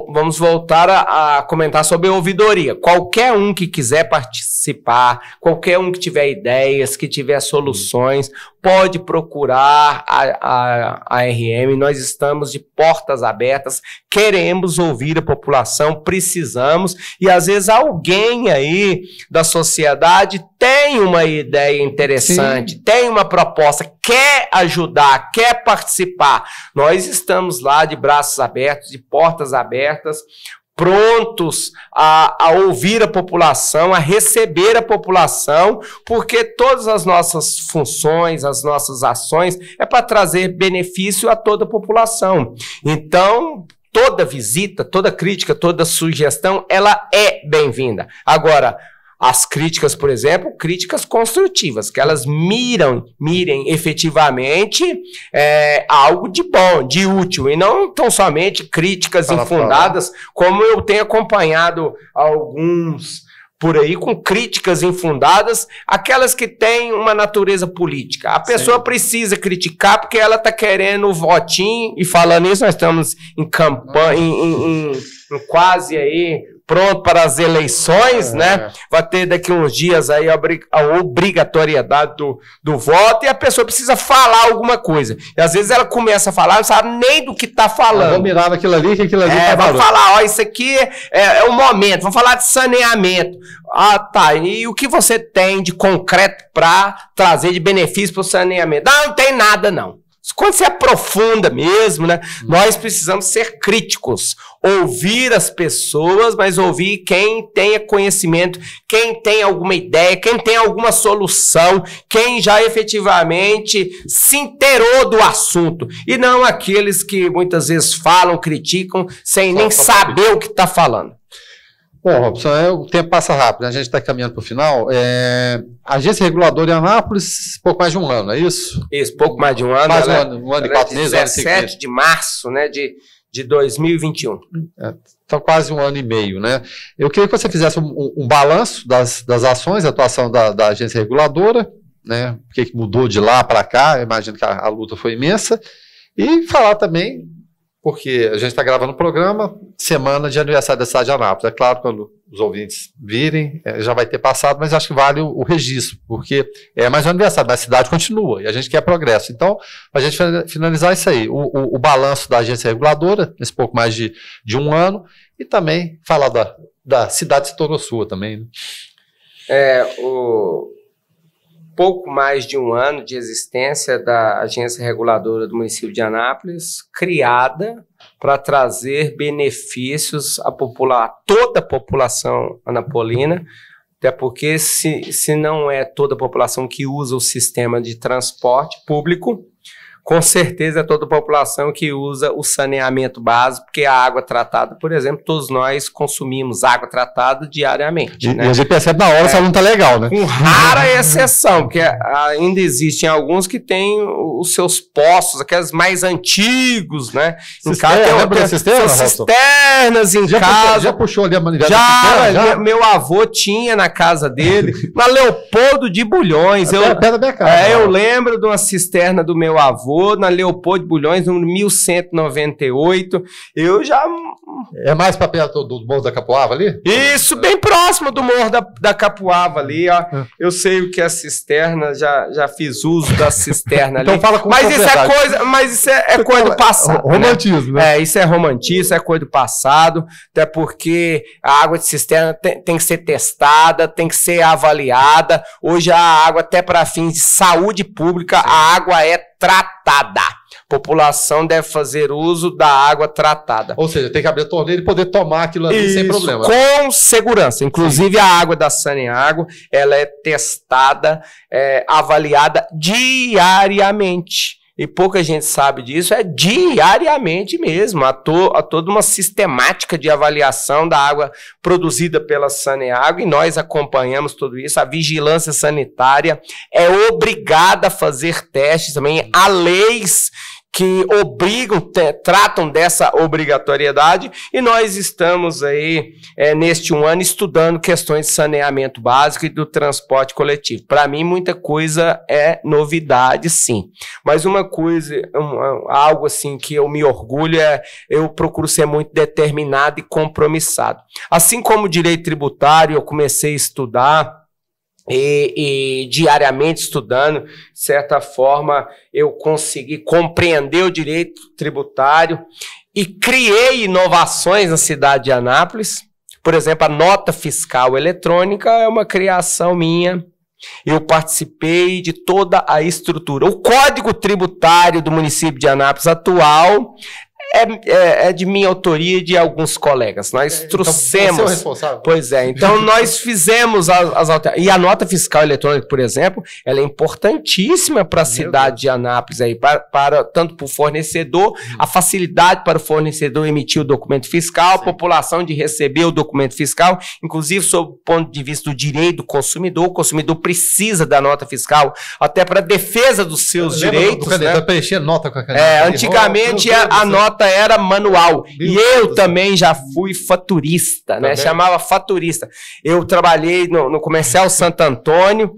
vamos voltar a comentar sobre a ouvidoria. Qualquer um que quiser participar, qualquer um que tiver ideias, que tiver soluções, pode procurar a RM. Nós estamos de portas abertas, queremos ouvir a população, precisamos, e às vezes alguém aí da sociedade tem uma ideia interessante, Sim. tem uma proposta, quer ajudar, quer participar. Nós estamos lá de braços abertos, de portas abertas, prontos a ouvir a população, a receber a população, porque todas as nossas funções, as nossas ações, é para trazer benefício a toda a população. Então, toda visita, toda crítica, toda sugestão, ela é bem-vinda. Agora, as críticas, por exemplo, críticas construtivas, que elas mirem efetivamente algo de bom, de útil, e não tão somente críticas infundadas, como eu tenho acompanhado alguns por aí com críticas infundadas, aquelas que têm uma natureza política. A pessoa precisa criticar porque ela está querendo o votinho, e falando isso, nós estamos em campanha, em quase aí pronto para as eleições, né? Vai ter daqui uns dias aí a obrigatoriedade do voto, e a pessoa precisa falar alguma coisa. E às vezes ela começa a falar, não sabe nem do que está falando. Vou mirar naquilo ali, que aquilo ali vai falar, ó, isso aqui é o momento, vamos falar de saneamento. Ah, tá, e o que você tem de concreto para trazer de benefício para o saneamento? Não tem nada, não. Quando você aprofunda mesmo, né? Nós precisamos ser críticos, ouvir as pessoas, mas ouvir quem tenha conhecimento, quem tem alguma ideia, quem tem alguma solução, quem já efetivamente se inteirou do assunto, e não aqueles que muitas vezes falam, criticam, sem nem saber o que está falando. Bom, Robson, o tempo passa rápido, né? A gente está caminhando para o final. Agência reguladora em Anápolis, pouco mais de um ano, é isso? Isso, pouco mais de um ano. Mais um ano e 4 meses. 17 de março, né, de 2021. Então, quase um ano e meio, né? Eu queria que você fizesse um balanço das ações, da atuação da agência reguladora, né? O que mudou de lá para cá, eu imagino que a luta foi imensa, e falar também, porque a gente está gravando o programa, semana de aniversário da cidade de Anápolis. É claro, quando os ouvintes virem, já vai ter passado, mas acho que vale o registro, porque é mais um aniversário, mas a cidade continua, e a gente quer progresso. Então, a gente finalizar isso aí, o balanço da agência reguladora, nesse pouco mais de um ano, e também falar da cidade se tornou sua também, né? Pouco mais de um ano de existência da agência reguladora do município de Anápolis, criada para trazer benefícios a toda a população anapolina, até porque se não é toda a população que usa o sistema de transporte público, com certeza é toda a população que usa o saneamento básico, porque a água tratada, por exemplo, todos nós consumimos água tratada diariamente. Né? E a gente percebe na hora se ela não está legal, né? Com rara exceção, porque ainda existem alguns que têm os seus poços, aqueles mais antigos, né? Cisternas em casa. Já puxou ali a manivela? Já. Meu avô tinha na casa dele, na Leopoldo de Bulhões. Perto da minha casa. Eu lembro de uma cisterna do meu avô, na Leopoldo de Bulhões, número 1198. Eu já... É mais para perto do Morro da Capuava ali? Isso, bem próximo do Morro da Capuava ali, ó. Eu sei o que é a cisterna, já fiz uso da cisterna ali. Então fala com mas isso é coisa do passado. Romantismo, né? Isso é romantismo, isso é coisa do passado, até porque a água de cisterna tem que ser testada, tem que ser avaliada. Hoje a água, até para fins de saúde pública, a água é tratada. A população deve fazer uso da água tratada. Ou seja, tem que abrir a torneira e poder tomar aquilo ali sem problema. Com segurança. Inclusive, a água da Saneago, ela é testada, avaliada diariamente. E pouca gente sabe disso, é diariamente mesmo. Há toda uma sistemática de avaliação da água produzida pela Saneago, e nós acompanhamos tudo isso. A vigilância sanitária é obrigada a fazer testes também. Há leis que tratam dessa obrigatoriedade, e nós estamos aí, neste um ano, estudando questões de saneamento básico e do transporte coletivo. Para mim, muita coisa é novidade, sim. Mas uma coisa, algo assim que eu me orgulho, eu procuro ser muito determinado e compromissado. Assim como o direito tributário, eu comecei a estudar, e diariamente estudando, de certa forma eu consegui compreender o direito tributário e criei inovações na cidade de Anápolis. Por exemplo, a nota fiscal eletrônica é uma criação minha. Eu participei de toda a estrutura. O Código Tributário do município de Anápolis atual é de minha autoria e de alguns colegas. Nós trouxemos... Então, você é o responsável. Pois é. Então, nós fizemos as alterações. E a nota fiscal eletrônica, por exemplo, ela é importantíssima para a cidade de Anápolis, aí, tanto para o fornecedor, a facilidade para o fornecedor emitir o documento fiscal, a população de receber o documento fiscal, inclusive sob o ponto de vista do direito do consumidor. O consumidor precisa da nota fiscal até para a defesa dos seus direitos. Né? Preencher nota com a caneta. Antigamente a nota era manual. E eu também já fui faturista, né? Chamava faturista. Eu trabalhei no Comercial Santo Antônio,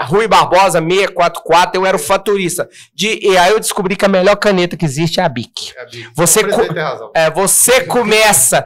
Rui Barbosa 644, eu era o faturista. E aí eu descobri que a melhor caneta que existe é a BIC. Você começa,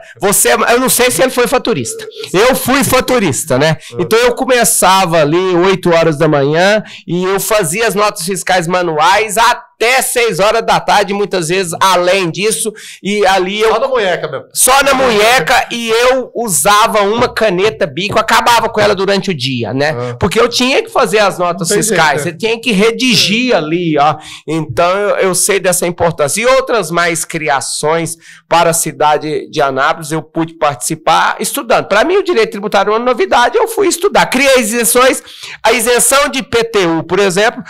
eu não sei se ele foi faturista. Eu fui faturista, né? Então eu começava ali 8 horas da manhã e eu fazia as notas fiscais manuais até 6 horas da tarde, muitas vezes além disso, e ali eu... Só na munheca mesmo. Só na munheca, e eu usava uma caneta Bic, eu acabava com ela durante o dia, né? Porque eu tinha que fazer as notas fiscais, você tinha que redigir ali, ó. Então eu sei dessa importância. E outras mais criações para a cidade de Anápolis, eu pude participar estudando. Para mim, o direito tributário é uma novidade, eu fui estudar. Criei isenções, a isenção de IPTU, por exemplo,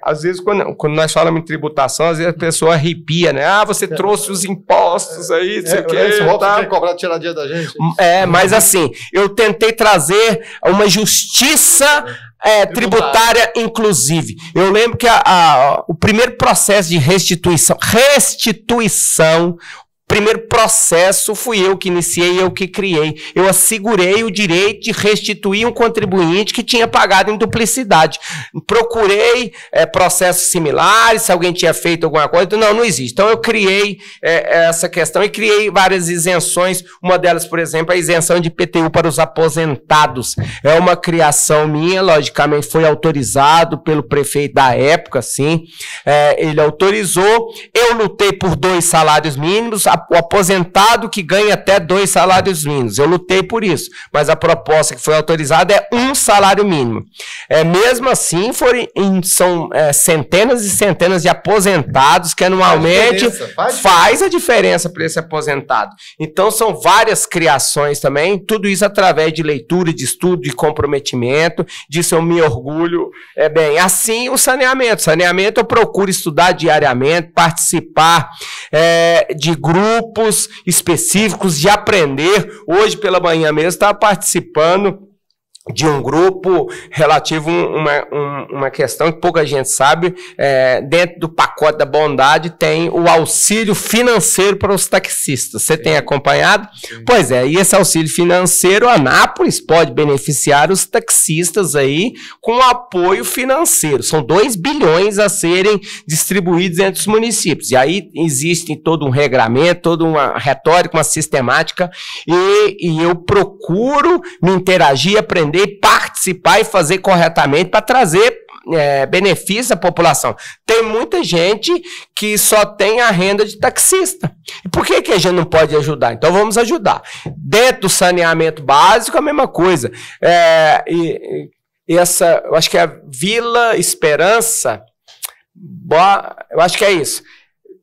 às vezes quando nós falamos em tributação, às vezes a pessoa arrepia, né? Ah, você trouxe os impostos aí, você quer cobrar tiradinha da gente. Mas assim, eu tentei trazer uma justiça tributária inclusive. Eu lembro que o primeiro processo de restituição, primeiro processo fui eu que iniciei, eu que criei. Eu assegurei o direito de restituir um contribuinte que tinha pagado em duplicidade. Procurei processos similares, se alguém tinha feito alguma coisa. Não existe. Então eu criei essa questão e criei várias isenções. Uma delas, por exemplo, a isenção de IPTU para os aposentados. É uma criação minha, logicamente foi autorizado pelo prefeito da época, sim. Ele autorizou. Eu lutei por 2 salários mínimos. O aposentado que ganha até 2 salários mínimos. Eu lutei por isso, mas a proposta que foi autorizada é 1 salário mínimo. Mesmo assim, são centenas e centenas de aposentados que anualmente faz a diferença para esse aposentado. Então, são várias criações também, tudo isso através de leitura, de estudo, de comprometimento, disso eu me orgulho. Assim o saneamento. Saneamento eu procuro estudar diariamente, participar de grupos específicos, de aprender. Hoje pela manhã mesmo estava participando de um grupo relativo a uma questão que pouca gente sabe. Dentro do pacote da bondade tem o auxílio financeiro para os taxistas. Você tem acompanhado? Sim. Pois e esse auxílio financeiro, Anápolis pode beneficiar os taxistas aí com apoio financeiro. São 2 bilhões a serem distribuídos entre os municípios. E aí existe todo um regramento, toda uma retórica, uma sistemática, e eu procuro me interagir, aprender, participar e fazer corretamente para trazer benefício à população. Tem muita gente que só tem a renda de taxista. E por que a gente não pode ajudar? Então vamos ajudar. Dentro do saneamento básico, a mesma coisa. Eu acho que é a Vila Esperança, eu acho que é isso.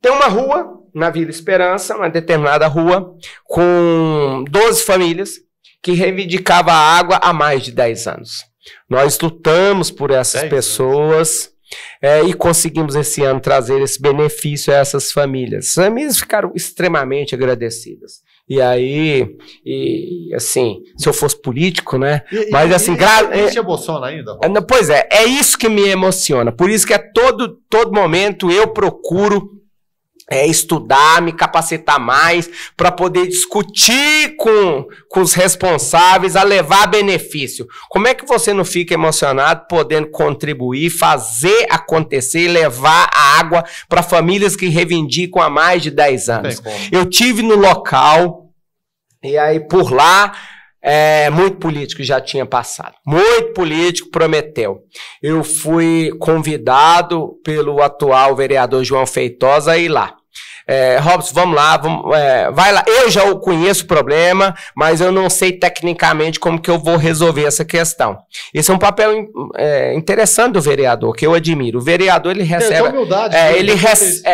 Tem uma rua na Vila Esperança, uma determinada rua, com 12 famílias, que reivindicava a água há mais de 10 anos. Nós lutamos por essas pessoas e conseguimos esse ano trazer esse benefício a essas famílias. As famílias ficaram extremamente agradecidas. E aí, assim, se eu fosse político, né? Mas assim, isso te emociona ainda? Pois é isso que me emociona. Por isso que todo momento eu procuro estudar, me capacitar mais para poder discutir com os responsáveis a levar benefício. Como é que você não fica emocionado podendo contribuir, fazer acontecer e levar a água para famílias que reivindicam há mais de 10 anos? Eu tive no local e aí por lá muito político já tinha passado. Muito político prometeu. Eu fui convidado pelo atual vereador João Feitosa a ir lá. Robson, vamos lá, vai lá. Eu já conheço o problema, mas eu não sei tecnicamente como que eu vou resolver essa questão. Esse é um papel interessante do vereador, que eu admiro. O vereador, ele recebe... humildade,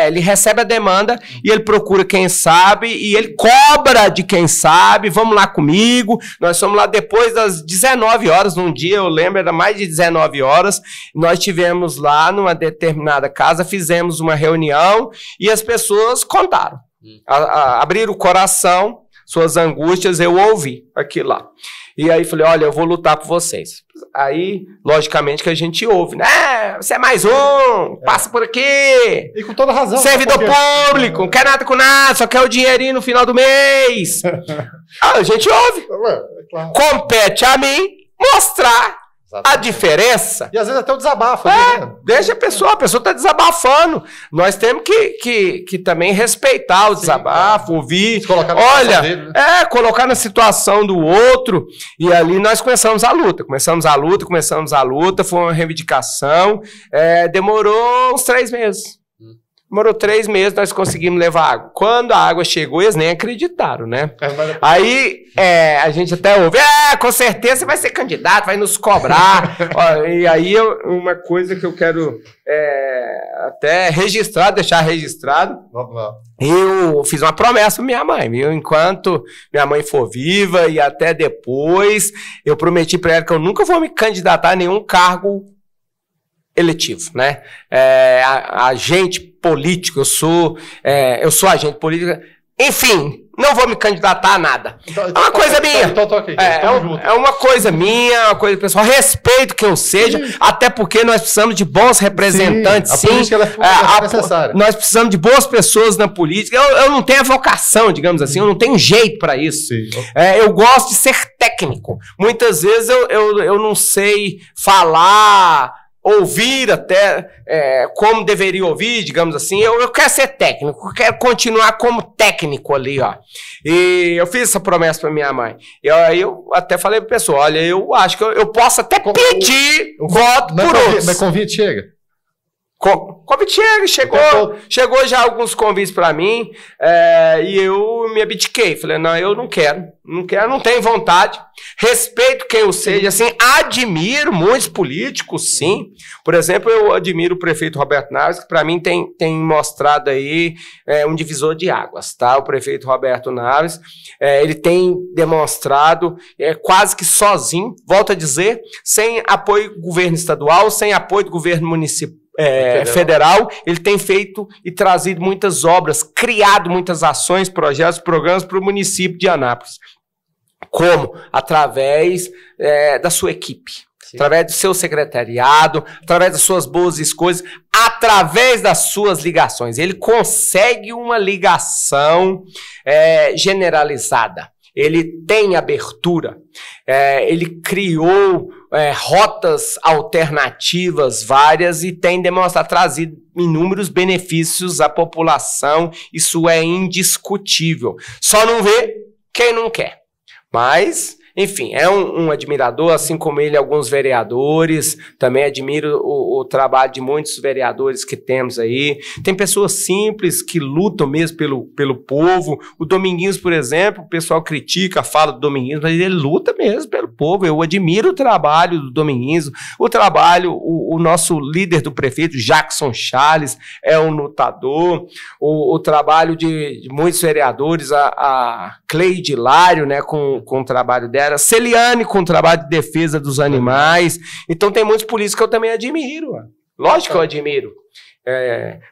ele recebe a demanda e ele procura quem sabe e ele cobra de quem sabe. Vamos lá comigo. Nós fomos lá depois das 19 horas, num dia, eu lembro, era mais de 19 horas. Nós tivemos lá numa determinada casa, fizemos uma reunião e as pessoas contaram. Abriram o coração, suas angústias, eu ouvi aquilo lá. E aí falei, olha, eu vou lutar por vocês. Aí, logicamente, que a gente ouve, né? Você é mais um, passa por aqui. E com toda razão. Servidor público, não quer nada com nada, só quer o dinheirinho no final do mês. A gente ouve. Claro. Compete a mim mostrar a diferença. E às vezes até o desabafo. Deixa a pessoa está desabafando. Nós temos que também respeitar o desabafo, ouvir. Olha, dele, né? Colocar na situação do outro. E ali nós começamos a luta. Foi uma reivindicação. Demorou uns 3 meses. Demorou 3 meses, nós conseguimos levar água. Quando a água chegou, eles nem acreditaram, né? Aí a gente até ouve, com certeza você vai ser candidato, vai nos cobrar. E aí uma coisa que eu quero até registrar, deixar registrado. Eu fiz uma promessa pra minha mãe, viu? Enquanto minha mãe for viva e até depois, eu prometi pra ela que eu nunca vou me candidatar a nenhum cargo eletivo, né? Agente político, eu sou agente político, enfim, não vou me candidatar a nada. É uma coisa minha. É uma coisa minha, uma coisa pessoal. Respeito que eu seja, até porque nós precisamos de bons representantes, sim. A política é necessária. Nós precisamos de boas pessoas na política. Eu não tenho a vocação, digamos assim, eu não tenho jeito para isso. Eu gosto de ser técnico. Muitas vezes eu não sei falar, ouvir até como deveria ouvir, digamos assim. Eu quero ser técnico, eu quero continuar como técnico ali, ó. E eu fiz essa promessa para minha mãe. E aí eu até falei pro pessoal, olha, eu acho que eu posso até pedir voto por outros. Mas convite chega? Convite chegou já alguns convites para mim, e eu me abdiquei, falei, não, eu não quero, não tenho vontade, respeito quem eu seja, assim, admiro muitos políticos, sim, por exemplo, eu admiro o prefeito Roberto Naves, que para mim tem mostrado aí um divisor de águas, tá? O prefeito Roberto Naves, ele tem demonstrado quase que sozinho, volto a dizer, sem apoio do governo estadual, sem apoio do governo municipal, federal, ele tem feito e trazido muitas obras, criado muitas ações, projetos, programas para o município de Anápolis. Como? Através da sua equipe, através do seu secretariado, através das suas boas escolhas, através das suas ligações. Ele consegue uma ligação generalizada. Ele tem abertura, ele criou rotas alternativas várias e tem demonstrado, trazido inúmeros benefícios à população, isso é indiscutível. Só não vê quem não quer, mas... Enfim, é um admirador, assim como ele, alguns vereadores, também admiro o trabalho de muitos vereadores que temos aí. Tem pessoas simples que lutam mesmo pelo povo. O Dominguinhos, por exemplo, o pessoal critica a fala do Dominguinhos, mas ele luta mesmo pelo povo. Eu admiro o trabalho do Dominguinhos, o nosso líder do prefeito, Jackson Charles, é um lutador. O trabalho de muitos vereadores, a Cleide Hilário, né, com o trabalho dela, a Celiane com o trabalho de defesa dos animais. Então tem muitos políticos que eu também admiro. Lógico que eu admiro.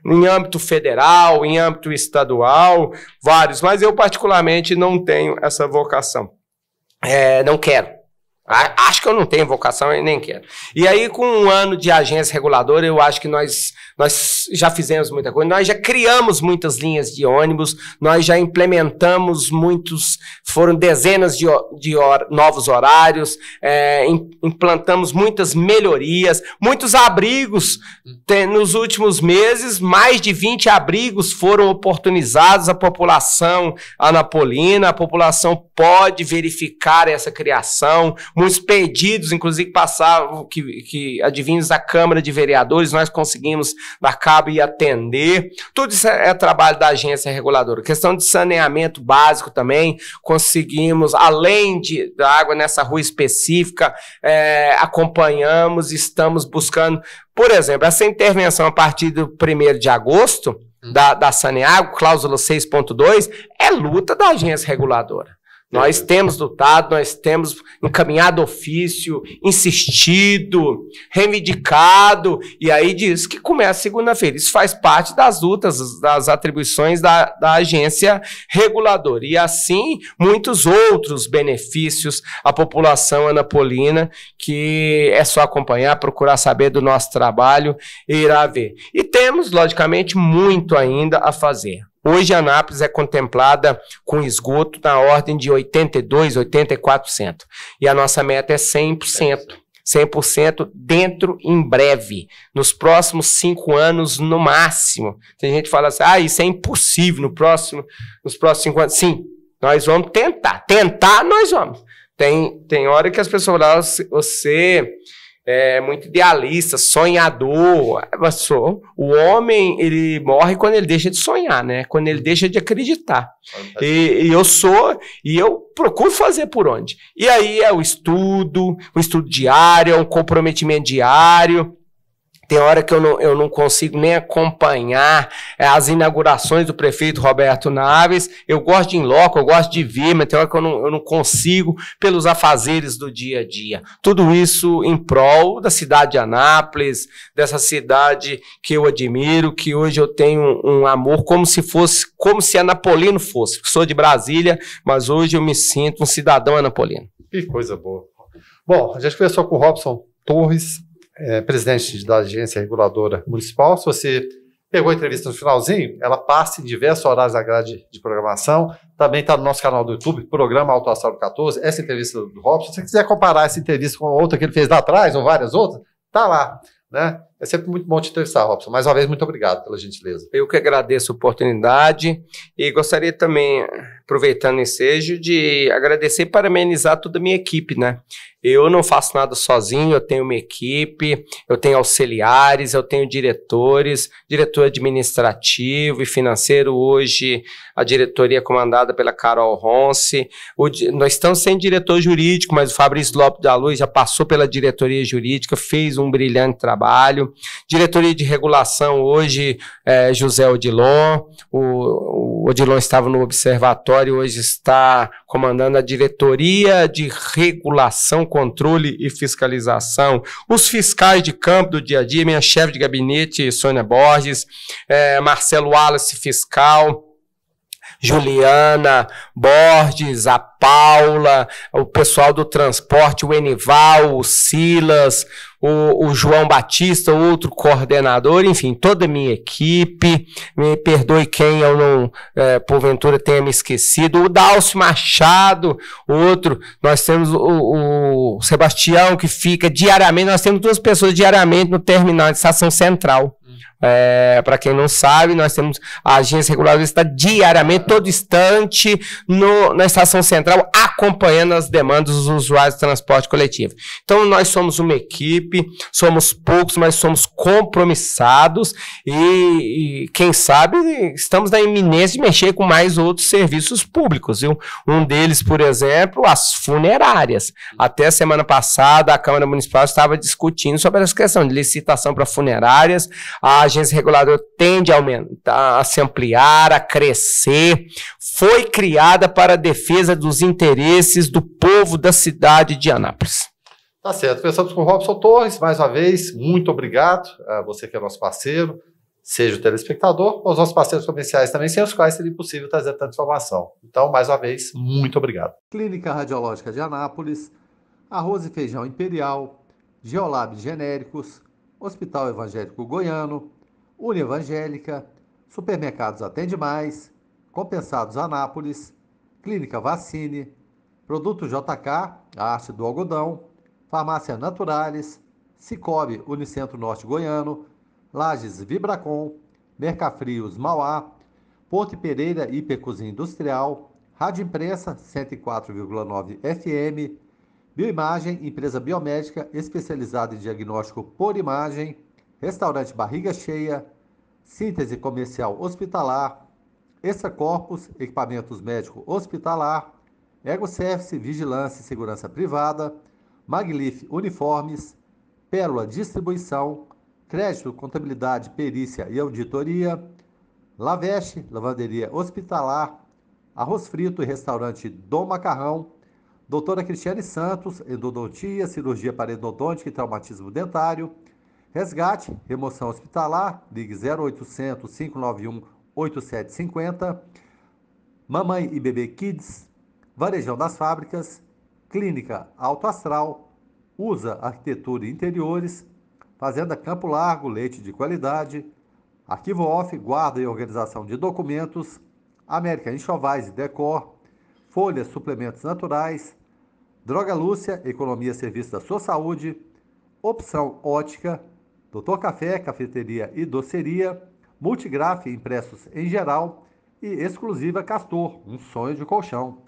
Em âmbito federal, em âmbito estadual, vários. Mas eu particularmente não tenho essa vocação. Não quero. Acho que eu não tenho vocação e nem quero. E aí, com 1 ano de agência reguladora, eu acho que nós já fizemos muita coisa. Nós já criamos muitas linhas de ônibus, nós já implementamos foram dezenas de novos horários, implantamos muitas melhorias, muitos abrigos. Nos últimos meses, mais de 20 abrigos foram oportunizados à população anapolina. A população pode verificar essa criação. Muitos pedidos, inclusive, passavam, que advindos da Câmara de Vereadores, nós conseguimos, da cabe atender. Tudo isso é trabalho da agência reguladora. Questão de saneamento básico também, conseguimos, além da água nessa rua específica, acompanhamos, estamos buscando, por exemplo, essa intervenção a partir do 1º de agosto, da Saneago, cláusula 6.2, é luta da agência reguladora. Nós temos lutado, nós temos encaminhado ofício, insistido, reivindicado, e aí diz que começa segunda-feira. Isso faz parte das lutas, das atribuições da agência reguladora. E assim, muitos outros benefícios à população anapolina, que é só acompanhar, procurar saber do nosso trabalho e irá ver. E temos, logicamente, muito ainda a fazer. Hoje, Anápolis é contemplada com esgoto na ordem de 82%, 84%. E a nossa meta é 100%. 100% dentro em breve. Nos próximos 5 anos, no máximo. Tem gente que fala assim, isso é impossível nos próximos 5 anos. Sim, nós vamos tentar. Tentar, nós vamos. Tem hora que as pessoas falam, você é muito idealista, sonhador. O homem, ele morre quando ele deixa de sonhar, né? Quando ele deixa de acreditar. E eu procuro fazer por onde. E aí é o estudo diário, é um comprometimento diário. Tem hora que eu não consigo nem acompanhar as inaugurações do prefeito Roberto Naves. Eu gosto de ir em loco, eu gosto de ver, mas tem hora que eu não consigo pelos afazeres do dia a dia. Tudo isso em prol da cidade de Anápolis, dessa cidade que eu admiro, que hoje eu tenho um amor como se anapolino fosse. Sou de Brasília, mas hoje eu me sinto um cidadão anapolino. Que coisa boa. Bom, a gente conversou com o Robson Torres, presidente da Agência Reguladora Municipal. Se você pegou a entrevista no finalzinho, ela passa em diversos horários da grade de programação. Também está no nosso canal do YouTube, Programa Alto Astral 14, essa entrevista do Robson. Se você quiser comparar essa entrevista com a outra que ele fez lá atrás, ou várias outras, tá lá, né? É sempre muito bom te entrevistar, Robson. Mais uma vez, muito obrigado pela gentileza. Eu que agradeço a oportunidade e gostaria também, aproveitando o ensejo, de agradecer e parabenizar toda a minha equipe, né? Eu não faço nada sozinho, eu tenho uma equipe, eu tenho auxiliares, eu tenho diretores, diretor administrativo e financeiro. Hoje a diretoria é comandada pela Carol Ronce. Nós estamos sem diretor jurídico, mas o Fabrício Lopes da Luz já passou pela diretoria jurídica, fez um brilhante trabalho. Diretoria de regulação hoje, José Odilon. O Odilon estava no observatório, hoje está comandando a diretoria de regulação, controle e fiscalização. Os fiscais de campo do dia a dia, minha chefe de gabinete, Sônia Borges, Marcelo Wallace, fiscal, Juliana Borges, a Paula, o pessoal do transporte, o Enival, o Silas, o João Batista, outro coordenador, enfim, toda a minha equipe. Me perdoe quem eu não, porventura, tenha me esquecido. O Dálcio Machado, outro. Nós temos o Sebastião, que fica diariamente. Nós temos 2 pessoas diariamente no terminal de Estação Central. Para quem não sabe, nós temos a agência reguladora, está diariamente, todo instante, na estação central, acompanhando as demandas dos usuários de transporte coletivo. Então, nós somos uma equipe, somos poucos, mas somos compromissados e quem sabe, estamos na iminência de mexer com mais outros serviços públicos, viu? Um deles, por exemplo, as funerárias. Até a semana passada, a Câmara Municipal estava discutindo sobre essa questão de licitação para funerárias. A agência reguladora tende a aumentar, a se ampliar, a crescer. Foi criada para a defesa dos interesses do povo da cidade de Anápolis. Tá certo. Conversamos com o Robson Torres, mais uma vez, muito obrigado a você que é nosso parceiro, seja o telespectador, ou os nossos parceiros comerciais também, sem os quais seria impossível trazer tanta informação. Então, mais uma vez, muito obrigado. Clínica Radiológica de Anápolis, Arroz e Feijão Imperial, Geolab Genéricos, Hospital Evangélico Goiano, Unievangélica, Supermercados Atende Mais, Compensados Anápolis, Clínica Vacine, Produto JK, a arte do algodão, Farmácia Naturalis, Cicobi Unicentro Norte Goiano, Lages Vibracom, Mercafrios Mauá, Porto Pereira Hipercozinha Industrial, Rádio Imprensa 104,9 FM, Bioimagem, empresa biomédica especializada em diagnóstico por imagem, Restaurante Barriga Cheia, Síntese Comercial Hospitalar, Extra Corpus, Equipamentos Médico Hospitalar, EgoService, Vigilância e Segurança Privada, Maglif Uniformes, Pérola Distribuição, Crédito, Contabilidade, Perícia e Auditoria, Laveste, Lavanderia Hospitalar, Arroz Frito e Restaurante Dom Macarrão, Doutora Cristiane Santos, Endodontia, Cirurgia Parodontítica e Traumatismo Dentário, Resgate, Remoção Hospitalar, ligue 0800 591 8750, Mamãe e Bebê Kids, Varejão das Fábricas, Clínica Alto Astral, USA Arquitetura e Interiores, Fazenda Campo Largo, leite de qualidade, Arquivo Off, guarda e organização de documentos, América Enxovais e Decor, Folhas, suplementos naturais, Droga Lúcia, economia a serviço da sua saúde, Opção Ótica, Doutor Café, cafeteria e doceria, Multigraf, impressos em geral e Exclusiva Castor, um sonho de colchão.